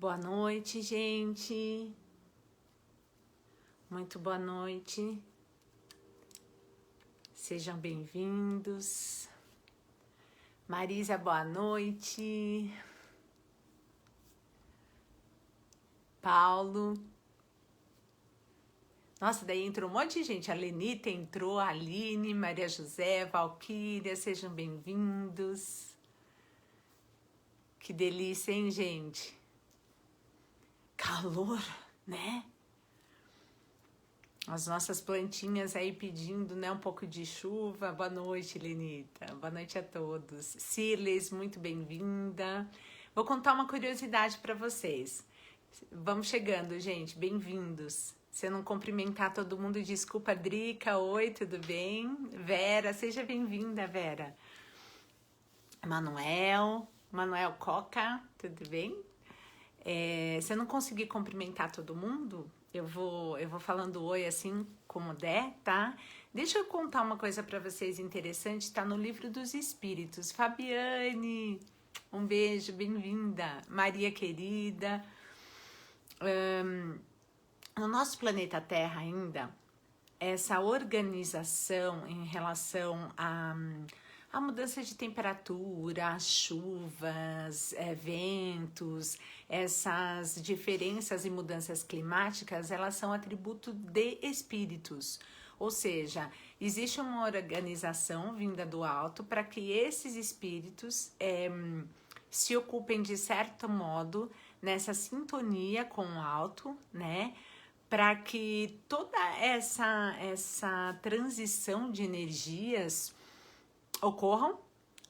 Boa noite, gente. Muito boa noite. Sejam bem-vindos. Marisa, boa noite. Paulo. Nossa, daí entrou um monte de gente. A Lenita entrou, a Aline, Maria José, Valquíria, sejam bem-vindos. Que delícia, hein, gente? Calor, né? As nossas plantinhas aí pedindo, né, um pouco de chuva. Boa noite, Lenita. Boa noite a todos. Siles, muito bem-vinda. Vou contar uma curiosidade para vocês. Vamos chegando, gente. Bem-vindos. Se eu não cumprimentar todo mundo, desculpa, Drica. Oi, tudo bem? Vera, seja bem-vinda, Vera. Manuel Coca, tudo bem? Se eu não conseguir cumprimentar todo mundo, eu vou falando oi assim como der, tá? Deixa eu contar uma coisa para vocês interessante, tá no Livro dos Espíritos. Fabiane, um beijo, bem-vinda. Maria querida. No nosso planeta Terra ainda, essa organização em relação a mudança de temperatura, as chuvas, ventos, essas diferenças e mudanças climáticas, elas são atributo de espíritos. Ou seja, existe uma organização vinda do alto para que esses espíritos se ocupem de certo modo nessa sintonia com o alto, né? Para que toda essa transição de energias ocorram,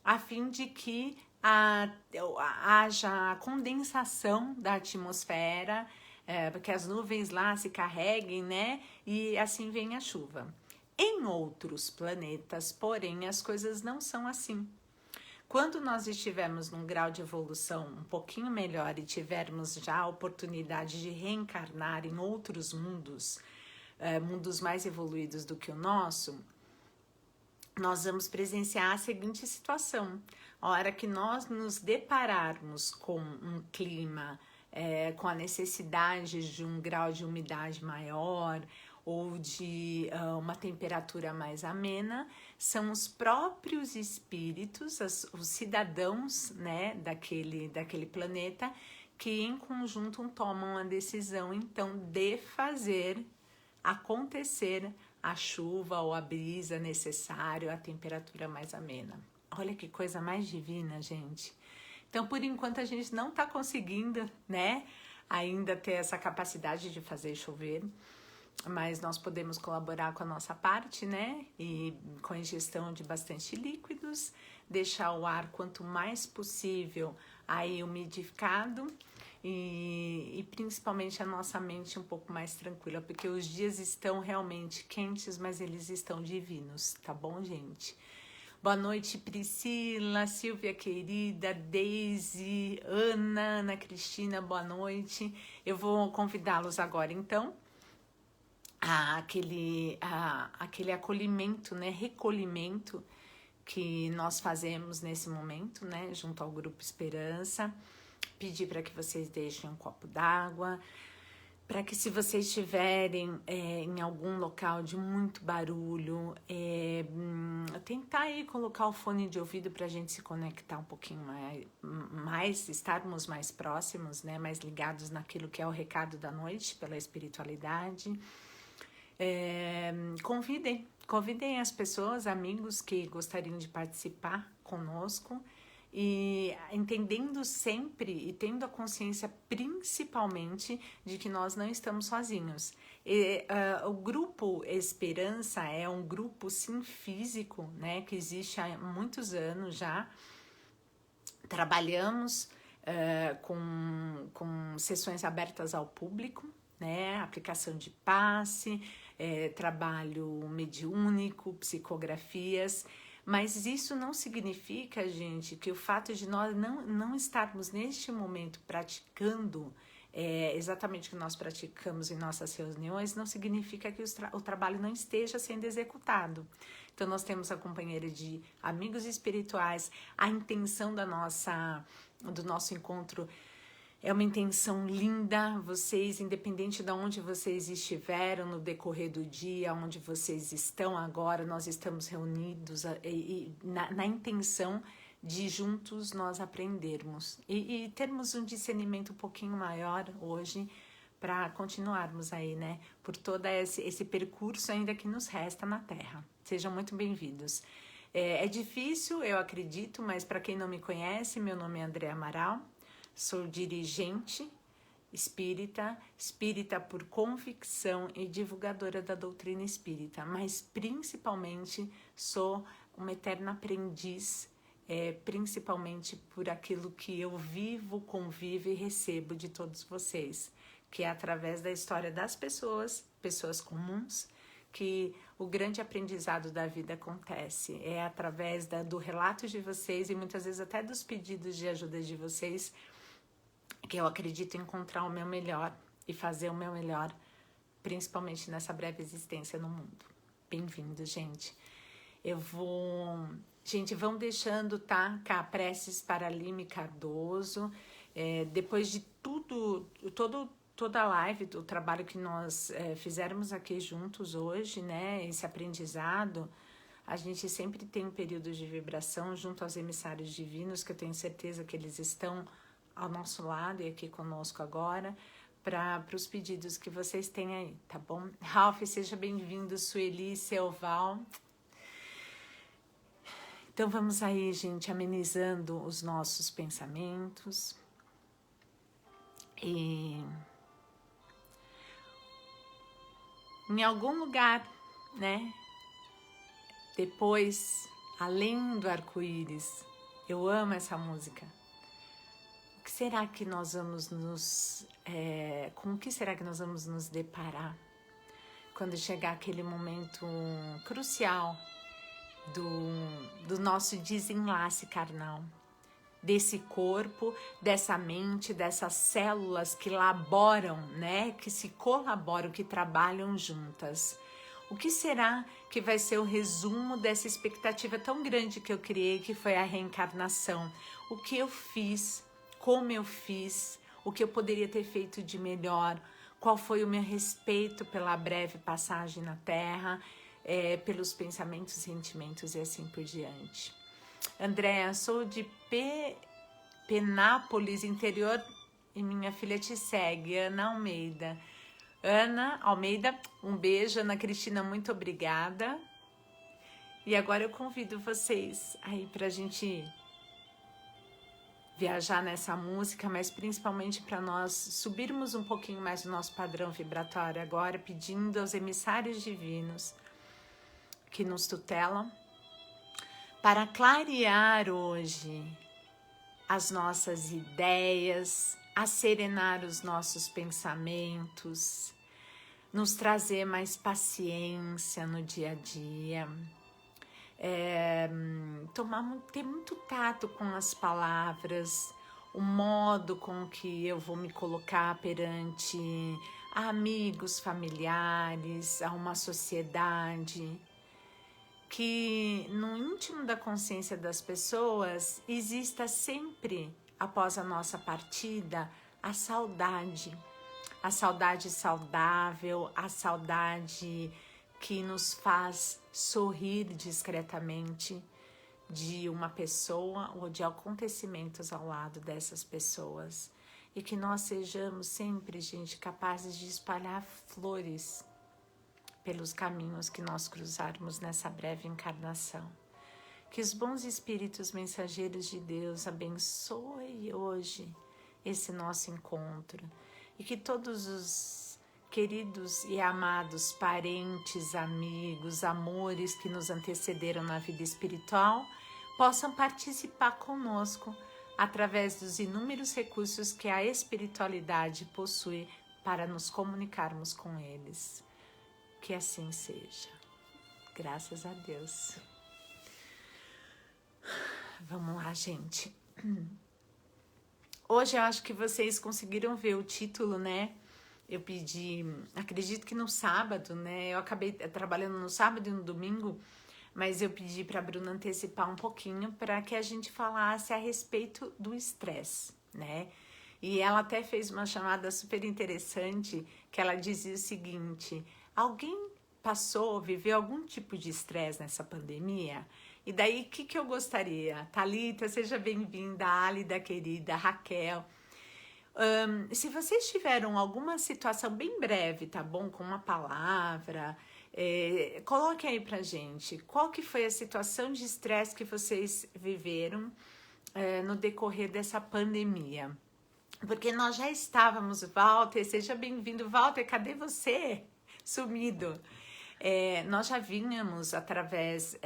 a fim de que haja a condensação da atmosfera, que as nuvens lá se carreguem, né? E assim vem a chuva. Em outros planetas, porém, as coisas não são assim. Quando nós estivermos num grau de evolução um pouquinho melhor e tivermos já a oportunidade de reencarnar em outros mundos, mundos mais evoluídos do que o nosso, nós vamos presenciar a seguinte situação. A hora que nós nos depararmos com um clima, com a necessidade de um grau de umidade maior ou de uma temperatura mais amena, são os próprios espíritos, os cidadãos, né, daquele planeta, que em conjunto tomam a decisão, então, de fazer acontecer a chuva ou a brisa necessária, a temperatura mais amena. Olha que coisa mais divina, gente. Então, por enquanto, a gente não está conseguindo, né, ainda ter essa capacidade de fazer chover, mas nós podemos colaborar com a nossa parte, né, e com a ingestão de bastante líquidos, deixar o ar quanto mais possível aí umidificado, e principalmente a nossa mente um pouco mais tranquila, porque os dias estão realmente quentes, mas eles estão divinos, tá bom, gente? Boa noite, Priscila, Silvia querida, Deise, Ana Cristina, boa noite. Eu vou convidá-los agora, então, aquele acolhimento, né, recolhimento que nós fazemos nesse momento, né, junto ao Grupo Esperança. Pedir para que vocês deixem um copo d'água, para que se vocês estiverem em algum local de muito barulho, tentar aí colocar o fone de ouvido para a gente se conectar um pouquinho mais, estarmos mais próximos, né, mais ligados naquilo que é o recado da noite pela espiritualidade. Convidem as pessoas, amigos que gostariam de participar conosco, e entendendo sempre e tendo a consciência principalmente de que nós não estamos sozinhos. O Grupo Esperança é um grupo sim físico, né, que existe há muitos anos já. Trabalhamos com sessões abertas ao público, né, aplicação de passe, trabalho mediúnico, psicografias. Mas isso não significa, gente, que o fato de nós não estarmos neste momento praticando exatamente o que nós praticamos em nossas reuniões, não significa que o trabalho não esteja sendo executado. Então, nós temos a companheira de amigos espirituais, a intenção do nosso encontro É uma intenção linda, vocês, independente de onde vocês estiveram no decorrer do dia, onde vocês estão agora, nós estamos reunidos na intenção de juntos nós aprendermos e termos um discernimento um pouquinho maior hoje para continuarmos aí, né, por todo esse percurso ainda que nos resta na Terra. Sejam muito bem-vindos. É difícil, eu acredito, mas para quem não me conhece, meu nome é Andréa Amaral. Sou dirigente espírita, espírita por convicção e divulgadora da doutrina espírita, mas principalmente sou uma eterna aprendiz, principalmente por aquilo que eu vivo, convivo e recebo de todos vocês, que é através da história das pessoas comuns, que o grande aprendizado da vida acontece. É através do relato de vocês e muitas vezes até dos pedidos de ajuda de vocês que eu acredito encontrar o meu melhor e fazer o meu melhor, principalmente nessa breve existência no mundo. Bem-vindos, gente. Gente, vão deixando, tá? Cá, preces para Lime Cardoso. Depois de toda a live, o trabalho que nós fizermos aqui juntos hoje, né? Esse aprendizado, a gente sempre tem um período de vibração junto aos emissários divinos, que eu tenho certeza que eles estão ao nosso lado e aqui conosco agora, para os pedidos que vocês têm aí, tá bom? Ralph, seja bem-vindo, Sueli, Selval. Então vamos aí, gente, amenizando os nossos pensamentos. E em algum lugar, né? Depois, além do arco-íris, eu amo essa música. O que será que nós vamos com o que será que nós vamos nos deparar quando chegar aquele momento crucial do nosso desenlace carnal, desse corpo, dessa mente, dessas células que laboram, né, que se colaboram, que trabalham juntas? O que será que vai ser o resumo dessa expectativa tão grande que eu criei, que foi a reencarnação? O que eu fiz? Como eu fiz, o que eu poderia ter feito de melhor, qual foi o meu respeito pela breve passagem na Terra, pelos pensamentos, sentimentos e assim por diante. Andréa, sou de Penápolis, interior, e minha filha te segue, Ana Almeida. Ana Almeida, um beijo. Ana Cristina, muito obrigada. E agora eu convido vocês aí pra gente viajar nessa música, mas principalmente para nós subirmos um pouquinho mais o nosso padrão vibratório agora, pedindo aos emissários divinos que nos tutelam para clarear hoje as nossas ideias, acerenar os nossos pensamentos, nos trazer mais paciência no dia a dia, ter muito tato com as palavras, o modo com que eu vou me colocar perante amigos, familiares, a uma sociedade, que no íntimo da consciência das pessoas exista sempre, após a nossa partida, a saudade saudável, a saudade que nos faz sorrir discretamente de uma pessoa ou de acontecimentos ao lado dessas pessoas. E que nós sejamos sempre, gente, capazes de espalhar flores pelos caminhos que nós cruzarmos nessa breve encarnação. Que os bons espíritos mensageiros de Deus abençoem hoje esse nosso encontro e que todos os queridos e amados parentes, amigos, amores que nos antecederam na vida espiritual possam participar conosco através dos inúmeros recursos que a espiritualidade possui para nos comunicarmos com eles. Que assim seja. Graças a Deus. Vamos lá, gente. Hoje eu acho que vocês conseguiram ver o título, né? Eu pedi, acredito que no sábado, né? Eu acabei trabalhando no sábado e no domingo, mas eu pedi para a Bruna antecipar um pouquinho para que a gente falasse a respeito do estresse, né? e ela até fez uma chamada super interessante, que ela dizia o seguinte: alguém passou, viveu algum tipo de estresse nessa pandemia? E daí, o que, que eu gostaria? Thalita, seja bem-vinda, Álida querida, Raquel. Se vocês tiveram alguma situação bem breve, tá bom? Com uma palavra, coloque aí pra gente. Qual que foi a situação de estresse que vocês viveram no decorrer dessa pandemia? Porque nós já estávamos, Walter, seja bem-vindo. Walter, cadê você? Sumido. Nós já vínhamos através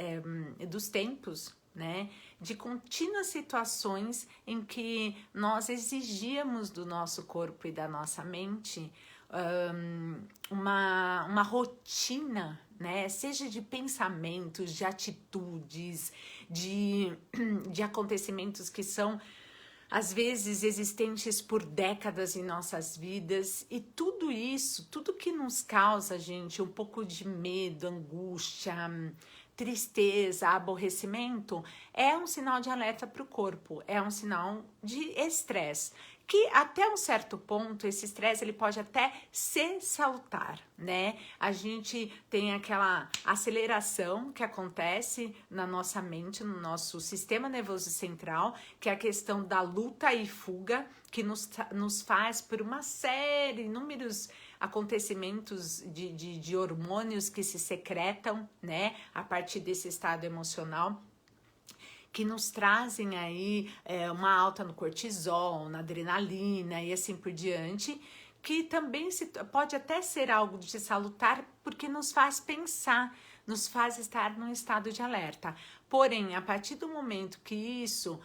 dos tempos, né, de contínuas situações em que nós exigíamos do nosso corpo e da nossa mente uma rotina, né, seja de pensamentos, de atitudes, de acontecimentos que são às vezes existentes por décadas em nossas vidas, e tudo isso, tudo que nos causa, gente, um pouco de medo, angústia, tristeza, aborrecimento, é um sinal de alerta para o corpo, é um sinal de estresse, que até um certo ponto, esse estresse ele pode até ser salutar, né? A gente tem aquela aceleração que acontece na nossa mente, no nosso sistema nervoso central, que é a questão da luta e fuga, que nos faz por uma série, inúmeros acontecimentos de hormônios que se secretam, né? A partir desse estado emocional, que nos trazem aí uma alta no cortisol, na adrenalina e assim por diante, que também pode até ser algo de salutar, porque nos faz pensar, nos faz estar num estado de alerta. Porém, a partir do momento que isso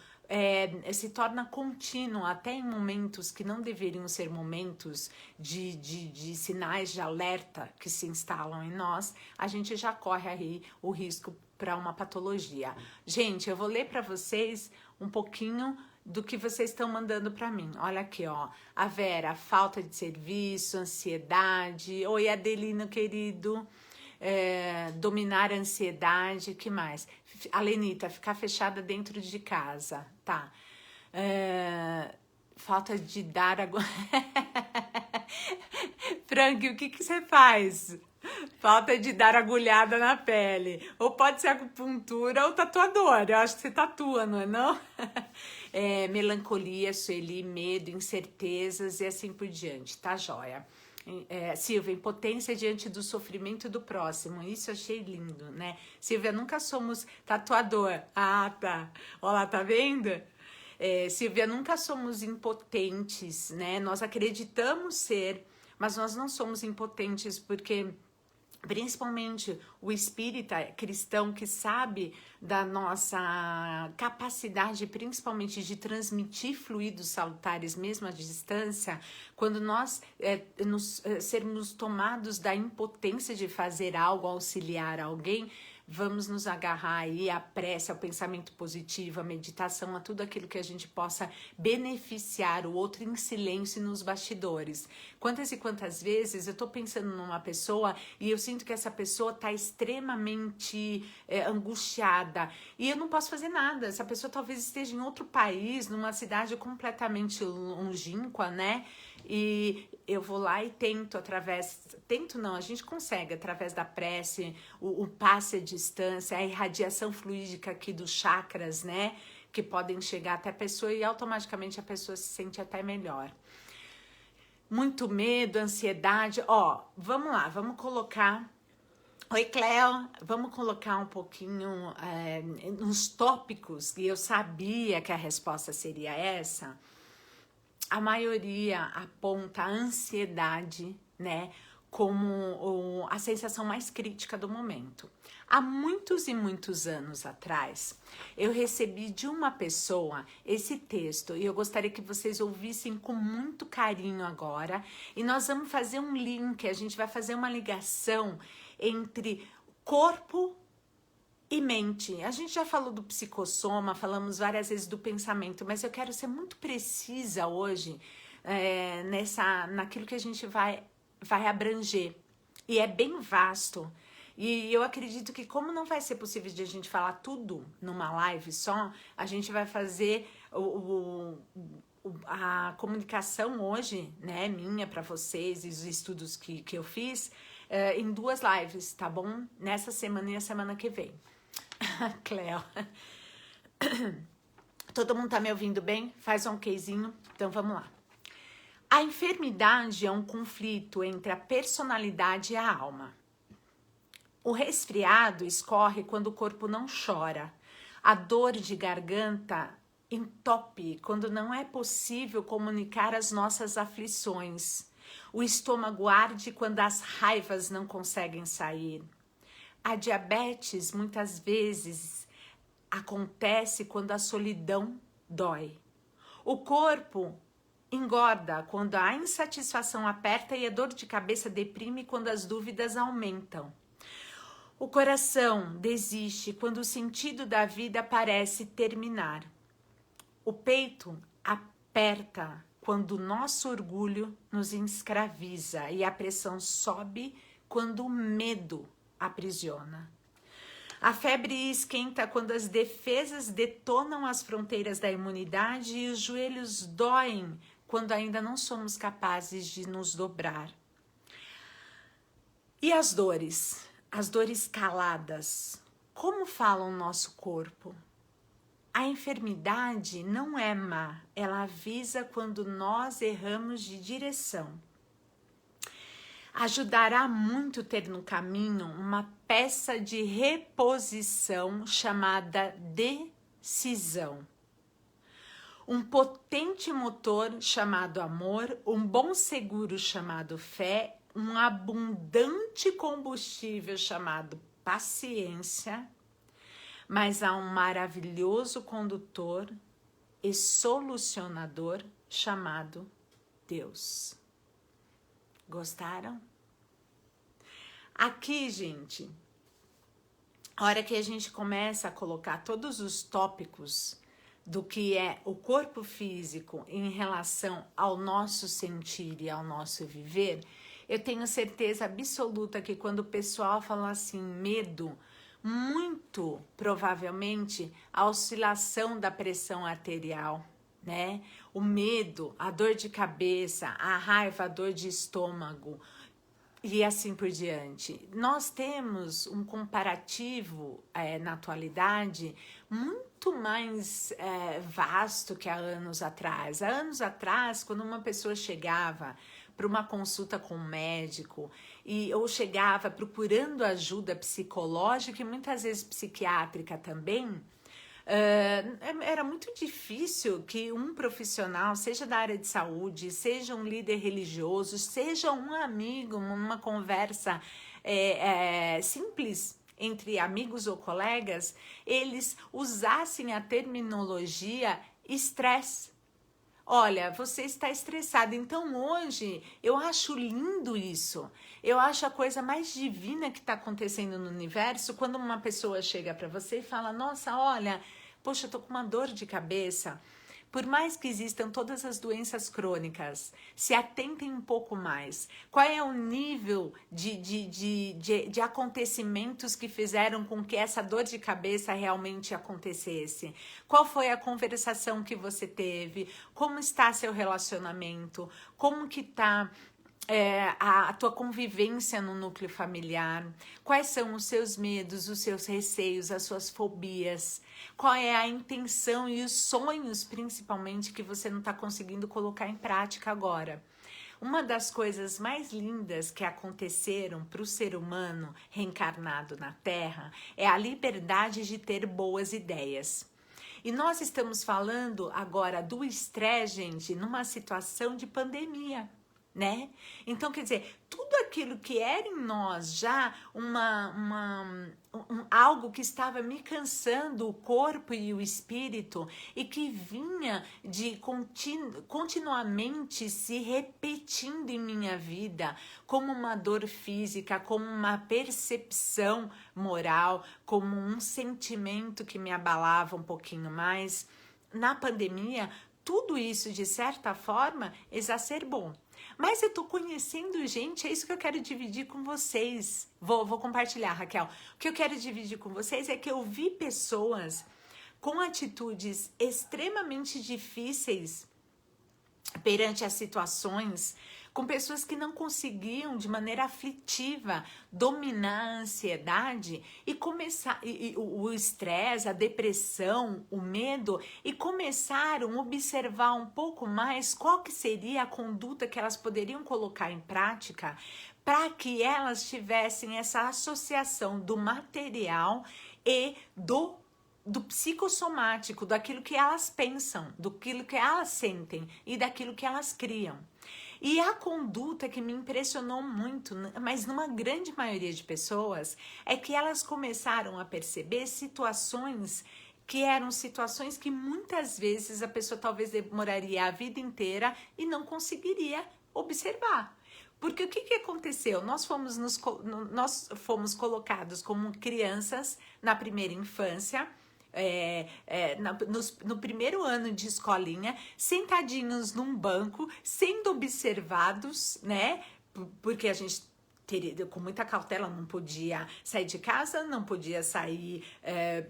se torna contínuo, até em momentos que não deveriam ser momentos de sinais de alerta que se instalam em nós, a gente já corre aí o risco para uma patologia. Gente, eu vou ler para vocês um pouquinho do que vocês estão mandando para mim. Olha aqui, ó. A Vera, falta de serviço, ansiedade. Oi, Adelino, querido. Dominar a ansiedade, que mais? A Lenita, ficar fechada dentro de casa, tá? Falta de dar agora. Frank, o que que você faz? Falta de dar agulhada na pele. Ou pode ser acupuntura ou tatuador. Eu acho que você tatua, não é não? Melancolia, Sueli, medo, incertezas e assim por diante, tá joia? Silvia, impotência diante do sofrimento do próximo. Isso eu achei lindo, né? Silvia, nunca somos tatuador. Ah, tá. Olha lá, tá vendo? Silvia, nunca somos impotentes, né? Nós acreditamos ser, mas nós não somos impotentes porque principalmente o espírita cristão que sabe da nossa capacidade, principalmente de transmitir fluidos salutares mesmo à distância, quando nós sermos tomados da impotência de fazer algo, auxiliar alguém, vamos nos agarrar aí à prece, ao pensamento positivo, à meditação, a tudo aquilo que a gente possa beneficiar o outro em silêncio nos bastidores. Quantas e quantas vezes eu tô pensando numa pessoa e eu sinto que essa pessoa tá extremamente angustiada e eu não posso fazer nada. Essa pessoa talvez esteja em outro país, numa cidade completamente longínqua, né? E eu vou lá e a gente consegue através da prece, o passe à distância, a irradiação fluídica aqui dos chakras, né? Que podem chegar até a pessoa e automaticamente a pessoa se sente até melhor. Muito medo, ansiedade, vamos lá, vamos colocar... Oi, Cleo, vamos colocar um pouquinho nos tópicos, e eu sabia que a resposta seria essa. A maioria aponta a ansiedade, né, como a sensação mais crítica do momento. Há muitos e muitos anos atrás, eu recebi de uma pessoa esse texto e eu gostaria que vocês ouvissem com muito carinho agora. E nós vamos fazer um link, a gente vai fazer uma ligação entre corpo e mente. A gente já falou do psicossoma, falamos várias vezes do pensamento, mas eu quero ser muito precisa hoje naquilo que a gente vai abranger. E é bem vasto. E eu acredito que como não vai ser possível de a gente falar tudo numa live só, a gente vai fazer a comunicação hoje, né, minha para vocês e os estudos que eu fiz, em 2 lives, tá bom? Nessa semana e a semana que vem. Cleo. Todo mundo tá me ouvindo bem? Faz um okzinho. Então vamos lá. A enfermidade é um conflito entre a personalidade e a alma. O resfriado escorre quando o corpo não chora. A dor de garganta entope quando não é possível comunicar as nossas aflições. O estômago arde quando as raivas não conseguem sair. A diabetes muitas vezes acontece quando a solidão dói. O corpo engorda quando a insatisfação aperta e a dor de cabeça deprime quando as dúvidas aumentam. O coração desiste quando o sentido da vida parece terminar. O peito aperta quando o nosso orgulho nos escraviza e a pressão sobe quando o medo aprisiona. A febre esquenta quando as defesas detonam as fronteiras da imunidade e os joelhos doem quando ainda não somos capazes de nos dobrar. E as dores caladas, como fala o nosso corpo? A enfermidade não é má, ela avisa quando nós erramos de direção. Ajudará muito ter no caminho uma peça de reposição chamada decisão. Um potente motor chamado amor, um bom seguro chamado fé, um abundante combustível chamado paciência, mas há um maravilhoso condutor e solucionador chamado Deus. Gostaram? Aqui, gente, a hora que a gente começa a colocar todos os tópicos do que é o corpo físico em relação ao nosso sentir e ao nosso viver, eu tenho certeza absoluta que quando o pessoal fala assim, medo, muito provavelmente a oscilação da pressão arterial, né? O medo, a dor de cabeça, a raiva, a dor de estômago e assim por diante. Nós temos um comparativo na atualidade muito mais vasto que há anos atrás. Há anos atrás, quando uma pessoa chegava para uma consulta com um médico ou chegava procurando ajuda psicológica e muitas vezes psiquiátrica também, era muito difícil que um profissional, seja da área de saúde, seja um líder religioso, seja um amigo, uma conversa simples entre amigos ou colegas, eles usassem a terminologia estresse. Olha, você está estressado. Então hoje eu acho lindo isso. Eu acho a coisa mais divina que está acontecendo no universo quando uma pessoa chega para você e fala: nossa, olha, poxa, eu tô com uma dor de cabeça. Por mais que existam todas as doenças crônicas, se atentem um pouco mais. Qual é o nível de acontecimentos que fizeram com que essa dor de cabeça realmente acontecesse? Qual foi a conversação que você teve? Como está seu relacionamento? Como que está a tua convivência no núcleo familiar? Quais são os seus medos, os seus receios, as suas fobias? Qual é a intenção e os sonhos, principalmente, que você não está conseguindo colocar em prática agora? Uma das coisas mais lindas que aconteceram para o ser humano reencarnado na Terra é a liberdade de ter boas ideias. E nós estamos falando agora do estresse, gente, numa situação de pandemia, né? Então, quer dizer, tudo aquilo que era em nós já algo que estava me cansando, o corpo e o espírito, e que vinha de continuamente se repetindo em minha vida, como uma dor física, como uma percepção moral, como um sentimento que me abalava um pouquinho mais. Na pandemia, tudo isso, de certa forma, exacerbou. Mas eu tô conhecendo gente, é isso que eu quero dividir com vocês. Vou compartilhar, Raquel. O que eu quero dividir com vocês é que eu vi pessoas com atitudes extremamente difíceis perante as situações, com pessoas que não conseguiam de maneira aflitiva dominar a ansiedade e começar o estresse, a depressão, o medo, e começaram a observar um pouco mais qual que seria a conduta que elas poderiam colocar em prática para que elas tivessem essa associação do material e do psicossomático, daquilo que elas pensam, daquilo que elas sentem e daquilo que elas criam. E a conduta que me impressionou muito, mas numa grande maioria de pessoas, é que elas começaram a perceber situações que eram situações que muitas vezes a pessoa talvez demoraria a vida inteira e não conseguiria observar. Porque o que aconteceu? Nós fomos colocados como crianças na primeira infância, no primeiro ano de escolinha, sentadinhos num banco, sendo observados, né? Porque a gente com muita cautela não podia sair de casa, não podia sair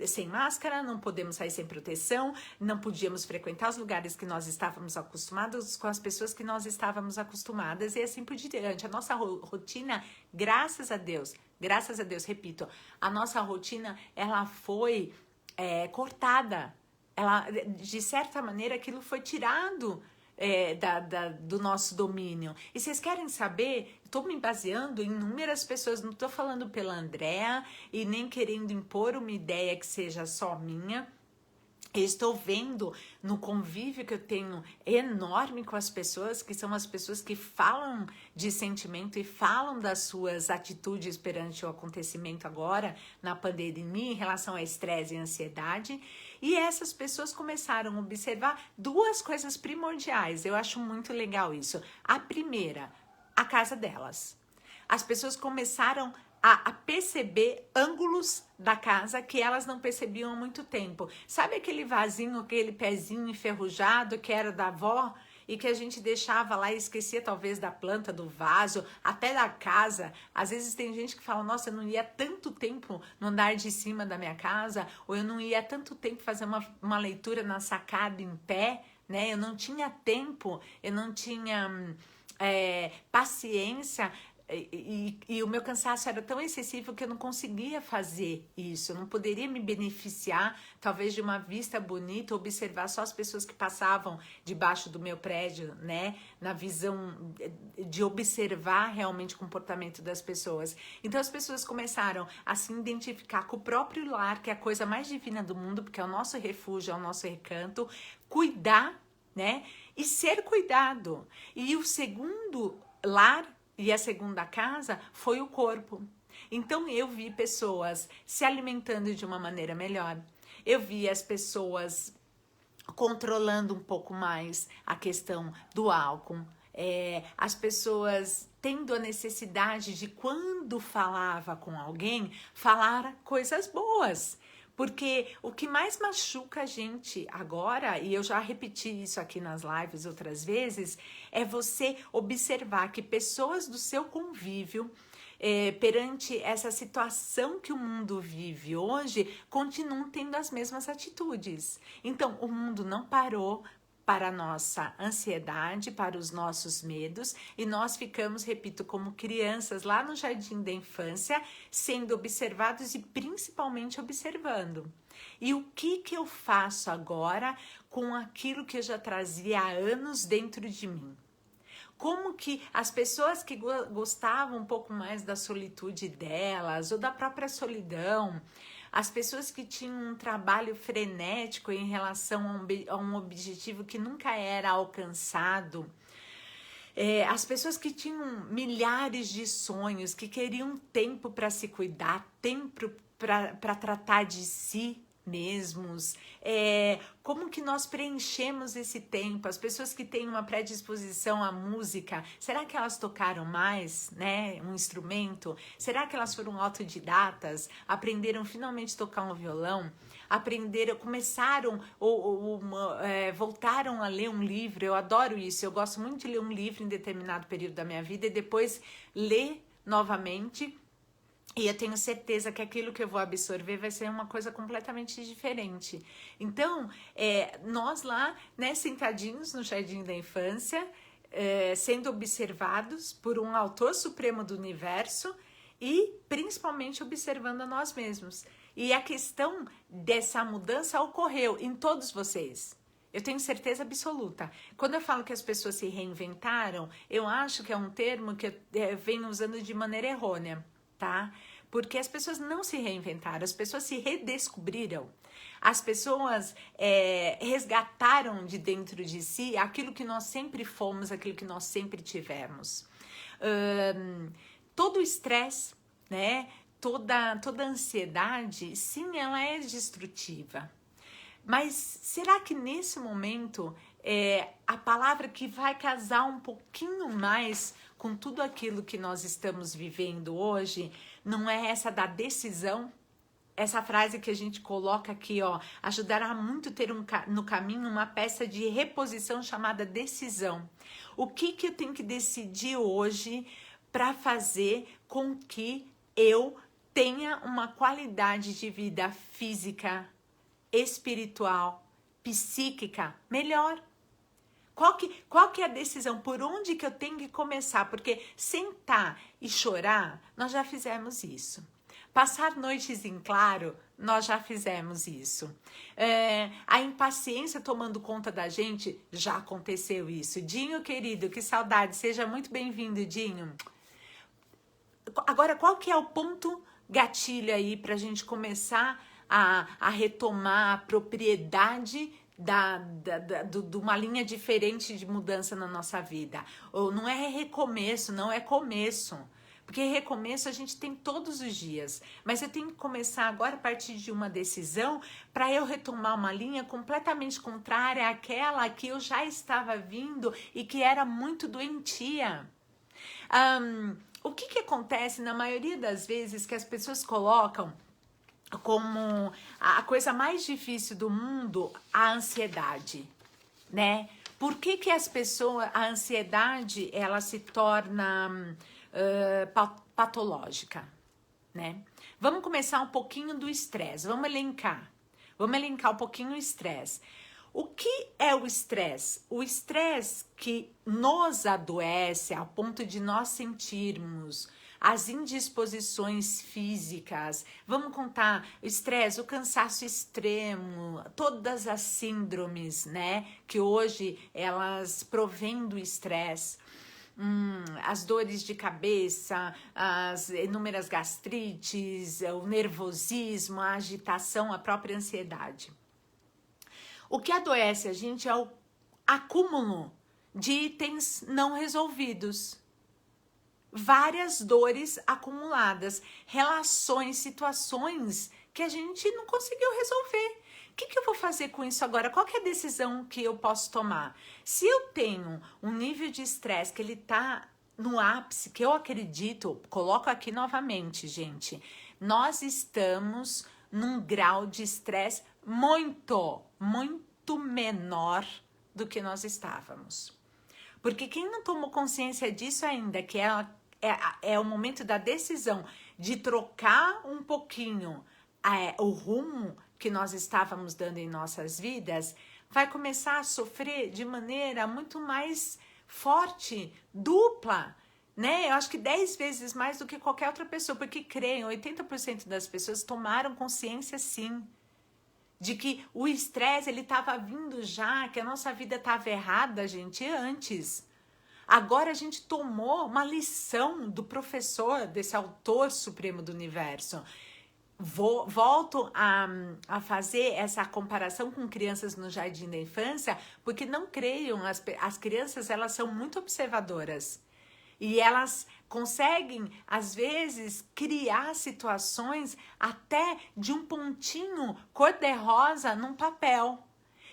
sem máscara, não podemos sair sem proteção, não podíamos frequentar os lugares que nós estávamos acostumados, com as pessoas que nós estávamos acostumadas, e assim por diante. A nossa rotina, graças a Deus, repito, a nossa rotina, ela foi cortada. De certa maneira, aquilo foi tirado do nosso domínio. E vocês querem saber? Estou me baseando em inúmeras pessoas, não estou falando pela Andrea e nem querendo impor uma ideia que seja só minha. Eu estou vendo no convívio que eu tenho enorme com as pessoas, que são as pessoas que falam de sentimento e falam das suas atitudes perante o acontecimento agora na pandemia em relação a estresse e ansiedade. E essas pessoas começaram a observar duas coisas primordiais. Eu acho muito legal isso. A primeira, a casa delas. As pessoas começaram a perceber ângulos da casa que elas não percebiam há muito tempo. Sabe aquele vasinho, aquele pezinho enferrujado que era da avó e que a gente deixava lá e esquecia talvez da planta, do vaso, até da casa? Às vezes tem gente que fala, nossa, eu não ia tanto tempo no andar de cima da minha casa, ou eu não ia tanto tempo fazer uma leitura na sacada em pé, né? Eu não tinha tempo, eu não tinha paciência. E o meu cansaço era tão excessivo que eu não conseguia fazer isso, eu não poderia me beneficiar talvez de uma vista bonita, observar só as pessoas que passavam debaixo do meu prédio, né, na visão de observar realmente o comportamento das pessoas. Então as pessoas começaram a se identificar com o próprio lar, que é a coisa mais divina do mundo, porque é o nosso refúgio, é o nosso recanto, cuidar, né, e ser cuidado. E o segundo lar e a segunda casa foi o corpo. Então eu vi pessoas se alimentando de uma maneira melhor. Eu vi as pessoas controlando um pouco mais a questão do álcool. As pessoas tendo a necessidade de, quando falava com alguém, falar coisas boas. Porque o que mais machuca a gente agora, e eu já repeti isso aqui nas lives outras vezes, é você observar que pessoas do seu convívio, perante essa situação que o mundo vive hoje, continuam tendo as mesmas atitudes. Então, o mundo não parou para a nossa ansiedade, para os nossos medos, e nós ficamos, repito, como crianças lá no jardim da infância, sendo observados e principalmente observando. E o que eu faço agora com aquilo que eu já trazia há anos dentro de mim? Como que as pessoas que gostavam um pouco mais da solitude delas, ou da própria solidão, as pessoas que tinham um trabalho frenético em relação a um objetivo que nunca era alcançado, as pessoas que tinham milhares de sonhos, que queriam tempo para se cuidar, tempo para tratar de si mesmos, como que nós preenchemos esse tempo? As pessoas que têm uma predisposição à música, será que elas tocaram mais, né, um instrumento? Será que elas foram autodidatas? Aprenderam finalmente a tocar um violão? Começaram voltaram a ler um livro? Eu adoro isso, eu gosto muito de ler um livro em determinado período da minha vida e depois ler novamente E eu tenho certeza que aquilo que eu vou absorver vai ser uma coisa completamente diferente. Então, nós lá, né, sentadinhos no Jardim da Infância, sendo observados por um autor supremo do universo e principalmente observando a nós mesmos. E a questão dessa mudança ocorreu em todos vocês. Eu tenho certeza absoluta. Quando eu falo que as pessoas se reinventaram, eu acho que é um termo que eu venho usando de maneira errônea, tá? Porque as pessoas não se reinventaram, as pessoas se redescobriram. As pessoas resgataram de dentro de si aquilo que nós sempre fomos, aquilo que nós sempre tivemos. Todo o estresse, né? Toda ansiedade, sim, ela é destrutiva. Mas será que nesse momento a palavra que vai casar um pouquinho mais com tudo aquilo que nós estamos vivendo hoje não é essa da decisão? Essa frase que a gente coloca aqui, ó, ajudará muito ter no caminho uma peça de reposição chamada decisão. O que eu tenho que decidir hoje para fazer com que eu tenha uma qualidade de vida física, espiritual, psíquica melhor? Qual que é a decisão? Por onde que eu tenho que começar? Porque sentar e chorar, nós já fizemos isso. Passar noites em claro, nós já fizemos isso. A impaciência tomando conta da gente, já aconteceu isso. Dinho, querido, que saudade. Seja muito bem-vindo, Dinho. Agora, qual que é o ponto gatilho aí para a gente começar a retomar a propriedade de uma linha diferente de mudança na nossa vida? Ou não é recomeço, não é começo. Porque recomeço a gente tem todos os dias. Mas eu tenho que começar agora a partir de uma decisão para eu retomar uma linha completamente contrária àquela que eu já estava vindo e que era muito doentia. O que acontece na maioria das vezes que as pessoas colocam como a coisa mais difícil do mundo a ansiedade, né? Por que as pessoas, a ansiedade, ela se torna patológica, né? Vamos começar um pouquinho do estresse, vamos elencar um pouquinho o estresse. O que é o estresse? O estresse que nos adoece ao ponto de nós sentirmos as indisposições físicas. Vamos contar o estresse, o cansaço extremo, todas as síndromes, né? Que hoje elas provêm do estresse. As dores de cabeça, as inúmeras gastrites, o nervosismo, a agitação, a própria ansiedade. O que adoece a gente é o acúmulo de itens não resolvidos. Várias dores acumuladas, relações, situações que a gente não conseguiu resolver. O que eu vou fazer com isso agora? Qual que é a decisão que eu posso tomar? Se eu tenho um nível de estresse que ele tá no ápice, que eu acredito, coloco aqui novamente, gente, nós estamos num grau de estresse muito menor do que nós estávamos. Porque quem não tomou consciência disso ainda, que é o momento da decisão de trocar um pouquinho o rumo que nós estávamos dando em nossas vidas, vai começar a sofrer de maneira muito mais forte, dupla, né? Eu acho que 10 vezes mais do que qualquer outra pessoa, porque creem, 80% das pessoas tomaram consciência sim, de que o estresse ele estava vindo já, que a nossa vida estava errada, gente, antes. Agora a gente tomou uma lição do professor, desse autor supremo do universo. Volto a fazer essa comparação com crianças no jardim da infância, porque não creiam, as crianças elas são muito observadoras. E elas conseguem, às vezes, criar situações até de um pontinho cor-de-rosa num papel.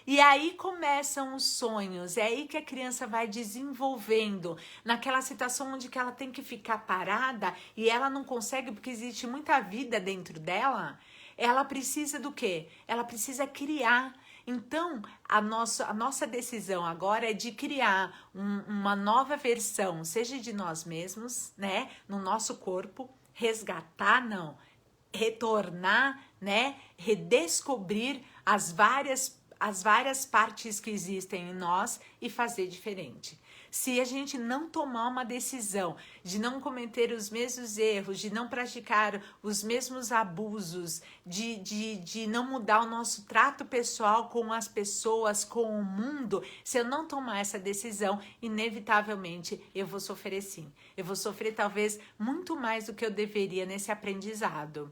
E aí começam os sonhos, é aí que a criança vai desenvolvendo, naquela situação onde que ela tem que ficar parada e ela não consegue porque existe muita vida dentro dela, ela precisa do quê? Ela precisa criar. Então, a nossa decisão agora é de criar uma nova versão, seja de nós mesmos, né, no nosso corpo, resgatar, não, retornar, né? Redescobrir as várias partes que existem em nós e fazer diferente. Se a gente não tomar uma decisão de não cometer os mesmos erros, de não praticar os mesmos abusos, de não mudar o nosso trato pessoal com as pessoas, com o mundo, se eu não tomar essa decisão, inevitavelmente eu vou sofrer sim. Eu vou sofrer talvez muito mais do que eu deveria nesse aprendizado.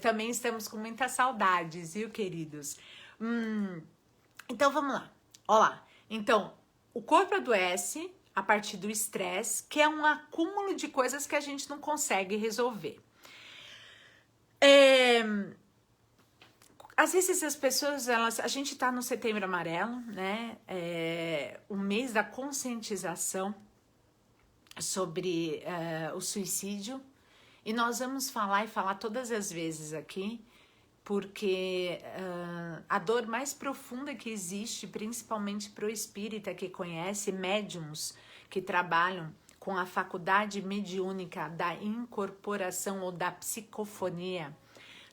Também estamos com muitas saudades, viu, queridos? Então, vamos lá. Ó lá. Então, o corpo adoece a partir do estresse, que é um acúmulo de coisas que a gente não consegue resolver. Às vezes as pessoas, a gente tá no Setembro Amarelo, né? O mês da conscientização sobre o suicídio. E nós vamos falar todas as vezes aqui, porque a dor mais profunda que existe, principalmente para o espírita que conhece, médiums que trabalham com a faculdade mediúnica da incorporação ou da psicofonia,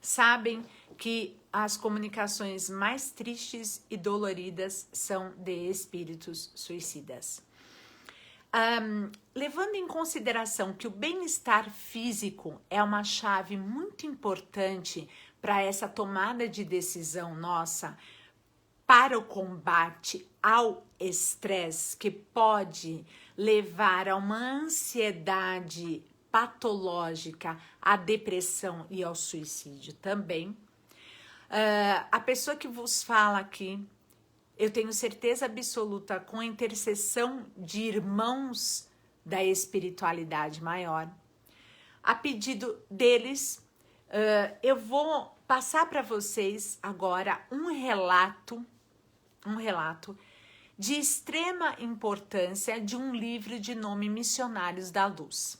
sabem que as comunicações mais tristes e doloridas são de espíritos suicidas. Levando em consideração que o bem-estar físico é uma chave muito importante para essa tomada de decisão nossa para o combate ao estresse, que pode levar a uma ansiedade patológica, à depressão e ao suicídio também. A pessoa que vos fala aqui, eu tenho certeza absoluta, com a intercessão de irmãos da espiritualidade maior, a pedido deles, eu vou passar para vocês agora um relato de extrema importância de um livro de nome Missionários da Luz.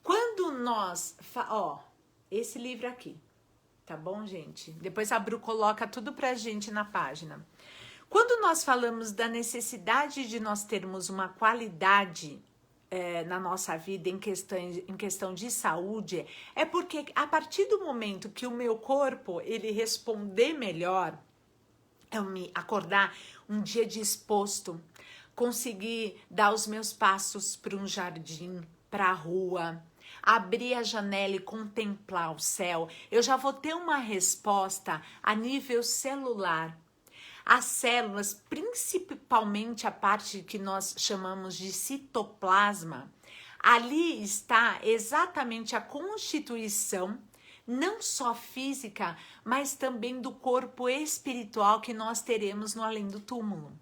Quando nós... esse livro aqui, tá bom, gente? Depois a Bru coloca tudo pra gente na página. Quando nós falamos da necessidade de nós termos uma qualidade na nossa vida em questão de saúde, é porque a partir do momento que o meu corpo ele responder melhor, eu me acordar um dia disposto, conseguir dar os meus passos para um jardim, para a rua, abrir a janela e contemplar o céu, eu já vou ter uma resposta a nível celular. As células, principalmente a parte que nós chamamos de citoplasma, ali está exatamente a constituição, não só física, mas também do corpo espiritual que nós teremos no além do túmulo.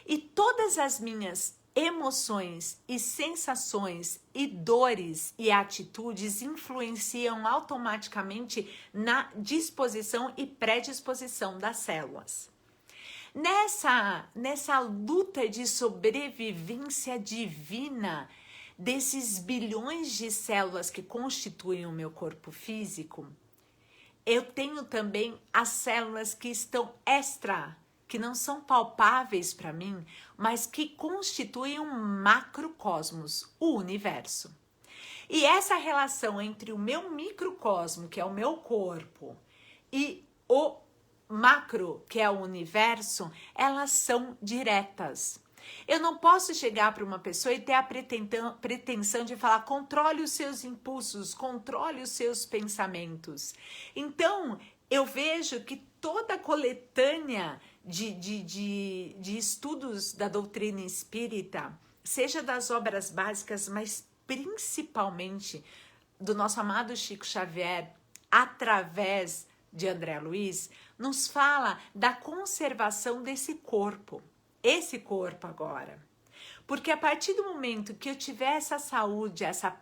E todas as minhas emoções e sensações e dores e atitudes influenciam automaticamente na disposição e predisposição das células. Nessa luta de sobrevivência divina desses bilhões de células que constituem o meu corpo físico, eu tenho também as células que estão que não são palpáveis para mim, mas que constituem um macrocosmos, o universo. E essa relação entre o meu microcosmo, que é o meu corpo, e o macro, que é o universo, elas são diretas. Eu não posso chegar para uma pessoa e ter a pretensão de falar, controle os seus impulsos, controle os seus pensamentos. Então, eu vejo que toda a coletânea de estudos da doutrina espírita, seja das obras básicas, mas principalmente do nosso amado Chico Xavier, através de André Luiz, nos fala da conservação desse corpo. Esse corpo agora. Porque a partir do momento que eu tiver essa saúde, essa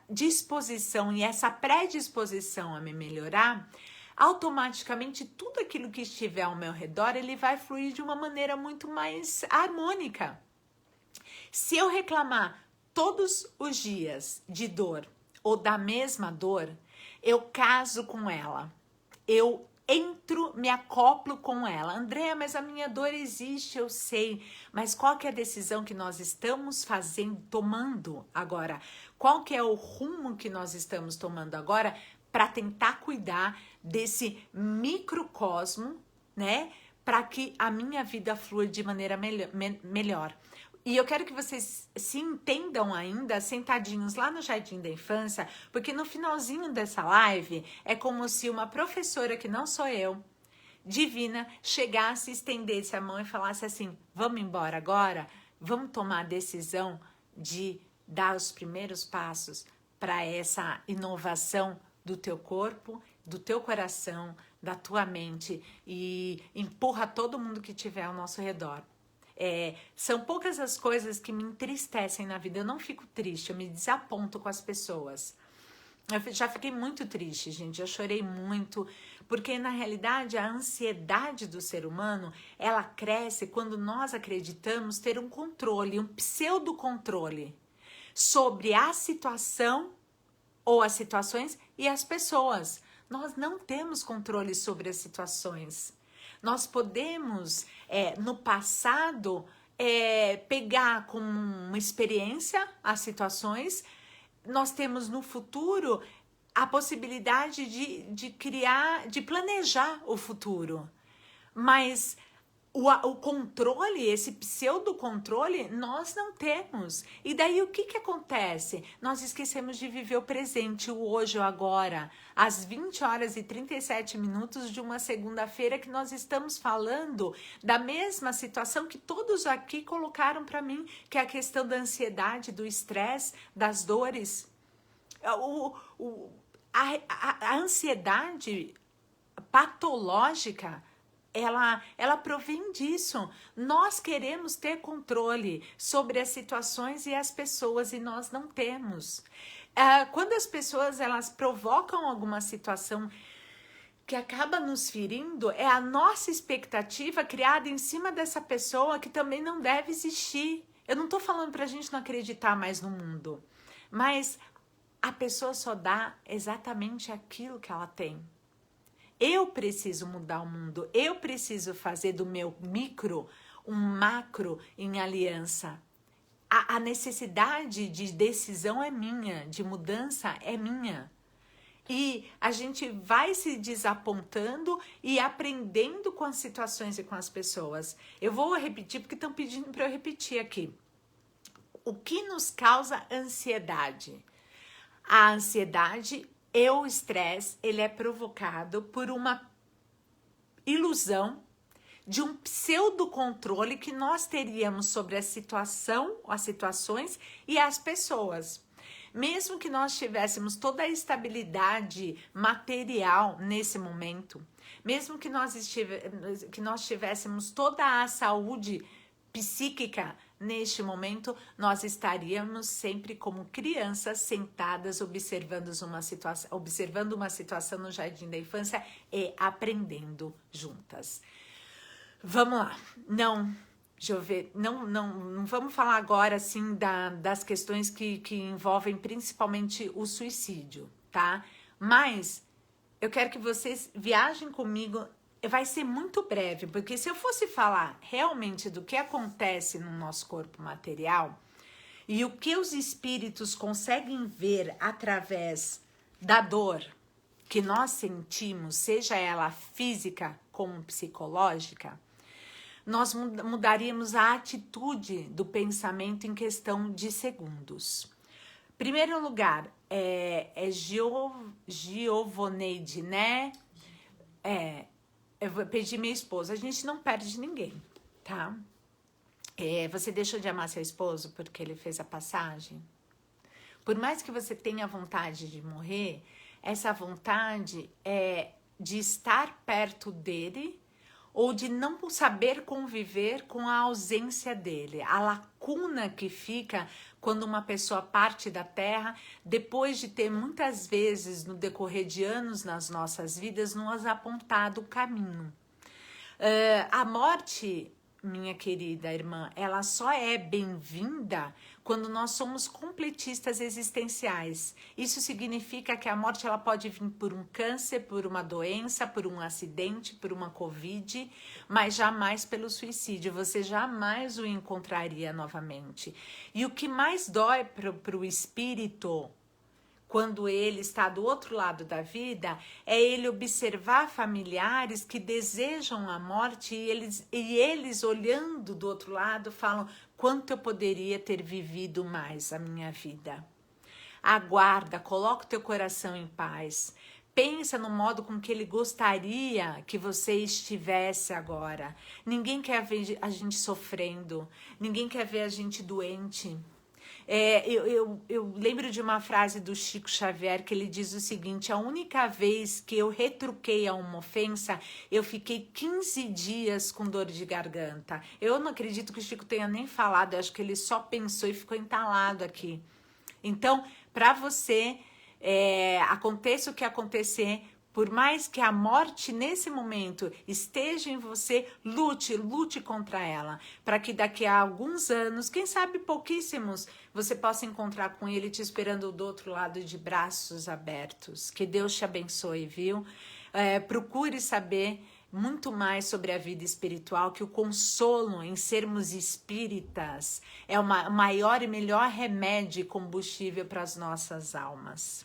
disposição e essa predisposição a me melhorar, automaticamente tudo aquilo que estiver ao meu redor, ele vai fluir de uma maneira muito mais harmônica. Se eu reclamar todos os dias de dor ou da mesma dor, eu caso com ela. Eu entro, me acoplo com ela. Andréa, mas a minha dor existe, eu sei. Mas qual que é a decisão que nós estamos fazendo, tomando agora? Qual que é o rumo que nós estamos tomando agora para tentar cuidar desse microcosmo, né? Para que a minha vida flua de maneira melhor. E eu quero que vocês se entendam ainda sentadinhos lá no Jardim da Infância, porque no finalzinho dessa live é como se uma professora, que não sou eu, divina, chegasse, estendesse a mão e falasse assim: vamos embora agora? Vamos tomar a decisão de dar os primeiros passos para essa inovação do teu corpo, do teu coração, da tua mente, e empurra todo mundo que tiver ao nosso redor. São poucas as coisas que me entristecem na vida. Eu não fico triste, eu me desaponto com as pessoas. Eu já fiquei muito triste, gente, já chorei muito, porque na realidade a ansiedade do ser humano, ela cresce quando nós acreditamos ter um controle, um pseudo-controle sobre a situação ou as situações e as pessoas. Nós não temos controle sobre as situações. Nós podemos, no passado, pegar como uma experiência as situações. Nós temos no futuro a possibilidade de criar, de planejar o futuro. Mas o controle, esse pseudo-controle, nós não temos. E daí o que acontece? Nós esquecemos de viver o presente, o hoje, o agora. Às 20 horas e 37 minutos de uma segunda-feira, que nós estamos falando da mesma situação que todos aqui colocaram para mim, que é a questão da ansiedade, do estresse, das dores. A ansiedade patológica, ela provém disso. Nós queremos ter controle sobre as situações e as pessoas, e nós não temos. Quando as pessoas elas provocam alguma situação que acaba nos ferindo, é a nossa expectativa criada em cima dessa pessoa, que também não deve existir. Eu não estou falando para a gente não acreditar mais no mundo, mas a pessoa só dá exatamente aquilo que ela tem. Eu preciso mudar o mundo, eu preciso fazer do meu micro um macro em aliança. A necessidade de decisão é minha, de mudança é minha. E a gente vai se desapontando e aprendendo com as situações e com as pessoas. Eu vou repetir porque estão pedindo para eu repetir aqui. O que nos causa ansiedade? A ansiedade e o estresse, ele é provocado por uma ilusão de um pseudo-controle que nós teríamos sobre a situação, as situações e as pessoas. Mesmo que nós tivéssemos toda a estabilidade material nesse momento, mesmo que nós tivéssemos toda a saúde psíquica neste momento, nós estaríamos sempre como crianças sentadas observando uma situação no Jardim da Infância e aprendendo juntas. Vamos lá. Não vamos falar agora assim das questões que envolvem principalmente o suicídio, tá? Mas eu quero que vocês viajem comigo. Vai ser muito breve, porque se eu fosse falar realmente do que acontece no nosso corpo material e o que os espíritos conseguem ver através da dor que nós sentimos, seja ela física como psicológica, nós mudaríamos a atitude do pensamento em questão de segundos. Primeiro lugar, Giovaneide, né? Eu vou pedir minha esposa, a gente não perde ninguém, tá? Você deixou de amar seu esposo porque ele fez a passagem? Por mais que você tenha vontade de morrer, essa vontade é de estar perto dele ou de não saber conviver com a ausência dele, a lacuna que fica quando uma pessoa parte da Terra, depois de ter muitas vezes, no decorrer de anos nas nossas vidas, nos apontado o caminho. A morte minha querida irmã, ela só é bem-vinda quando nós somos completistas existenciais. Isso significa que a morte ela pode vir por um câncer, por uma doença, por um acidente, por uma covid, mas jamais pelo suicídio. Você jamais o encontraria novamente. E o que mais dói para o espírito, quando ele está do outro lado da vida, é ele observar familiares que desejam a morte e eles olhando do outro lado falam: quanto eu poderia ter vivido mais a minha vida. Aguarda, coloca o teu coração em paz. Pensa no modo com que ele gostaria que você estivesse agora. Ninguém quer ver a gente sofrendo, ninguém quer ver a gente doente. Eu lembro de uma frase do Chico Xavier que ele diz o seguinte: a única vez que eu retruquei a uma ofensa, eu fiquei 15 dias com dor de garganta. Eu não acredito que o Chico tenha nem falado, eu acho que ele só pensou e ficou entalado aqui. Então, para você, aconteça o que acontecer, por mais que a morte nesse momento esteja em você, lute contra ela, para que daqui a alguns anos, quem sabe pouquíssimos, você possa encontrar com ele te esperando do outro lado de braços abertos. Que Deus te abençoe, viu? Procure saber muito mais sobre a vida espiritual, que o consolo em sermos espíritas é o maior e melhor remédio e combustível para as nossas almas.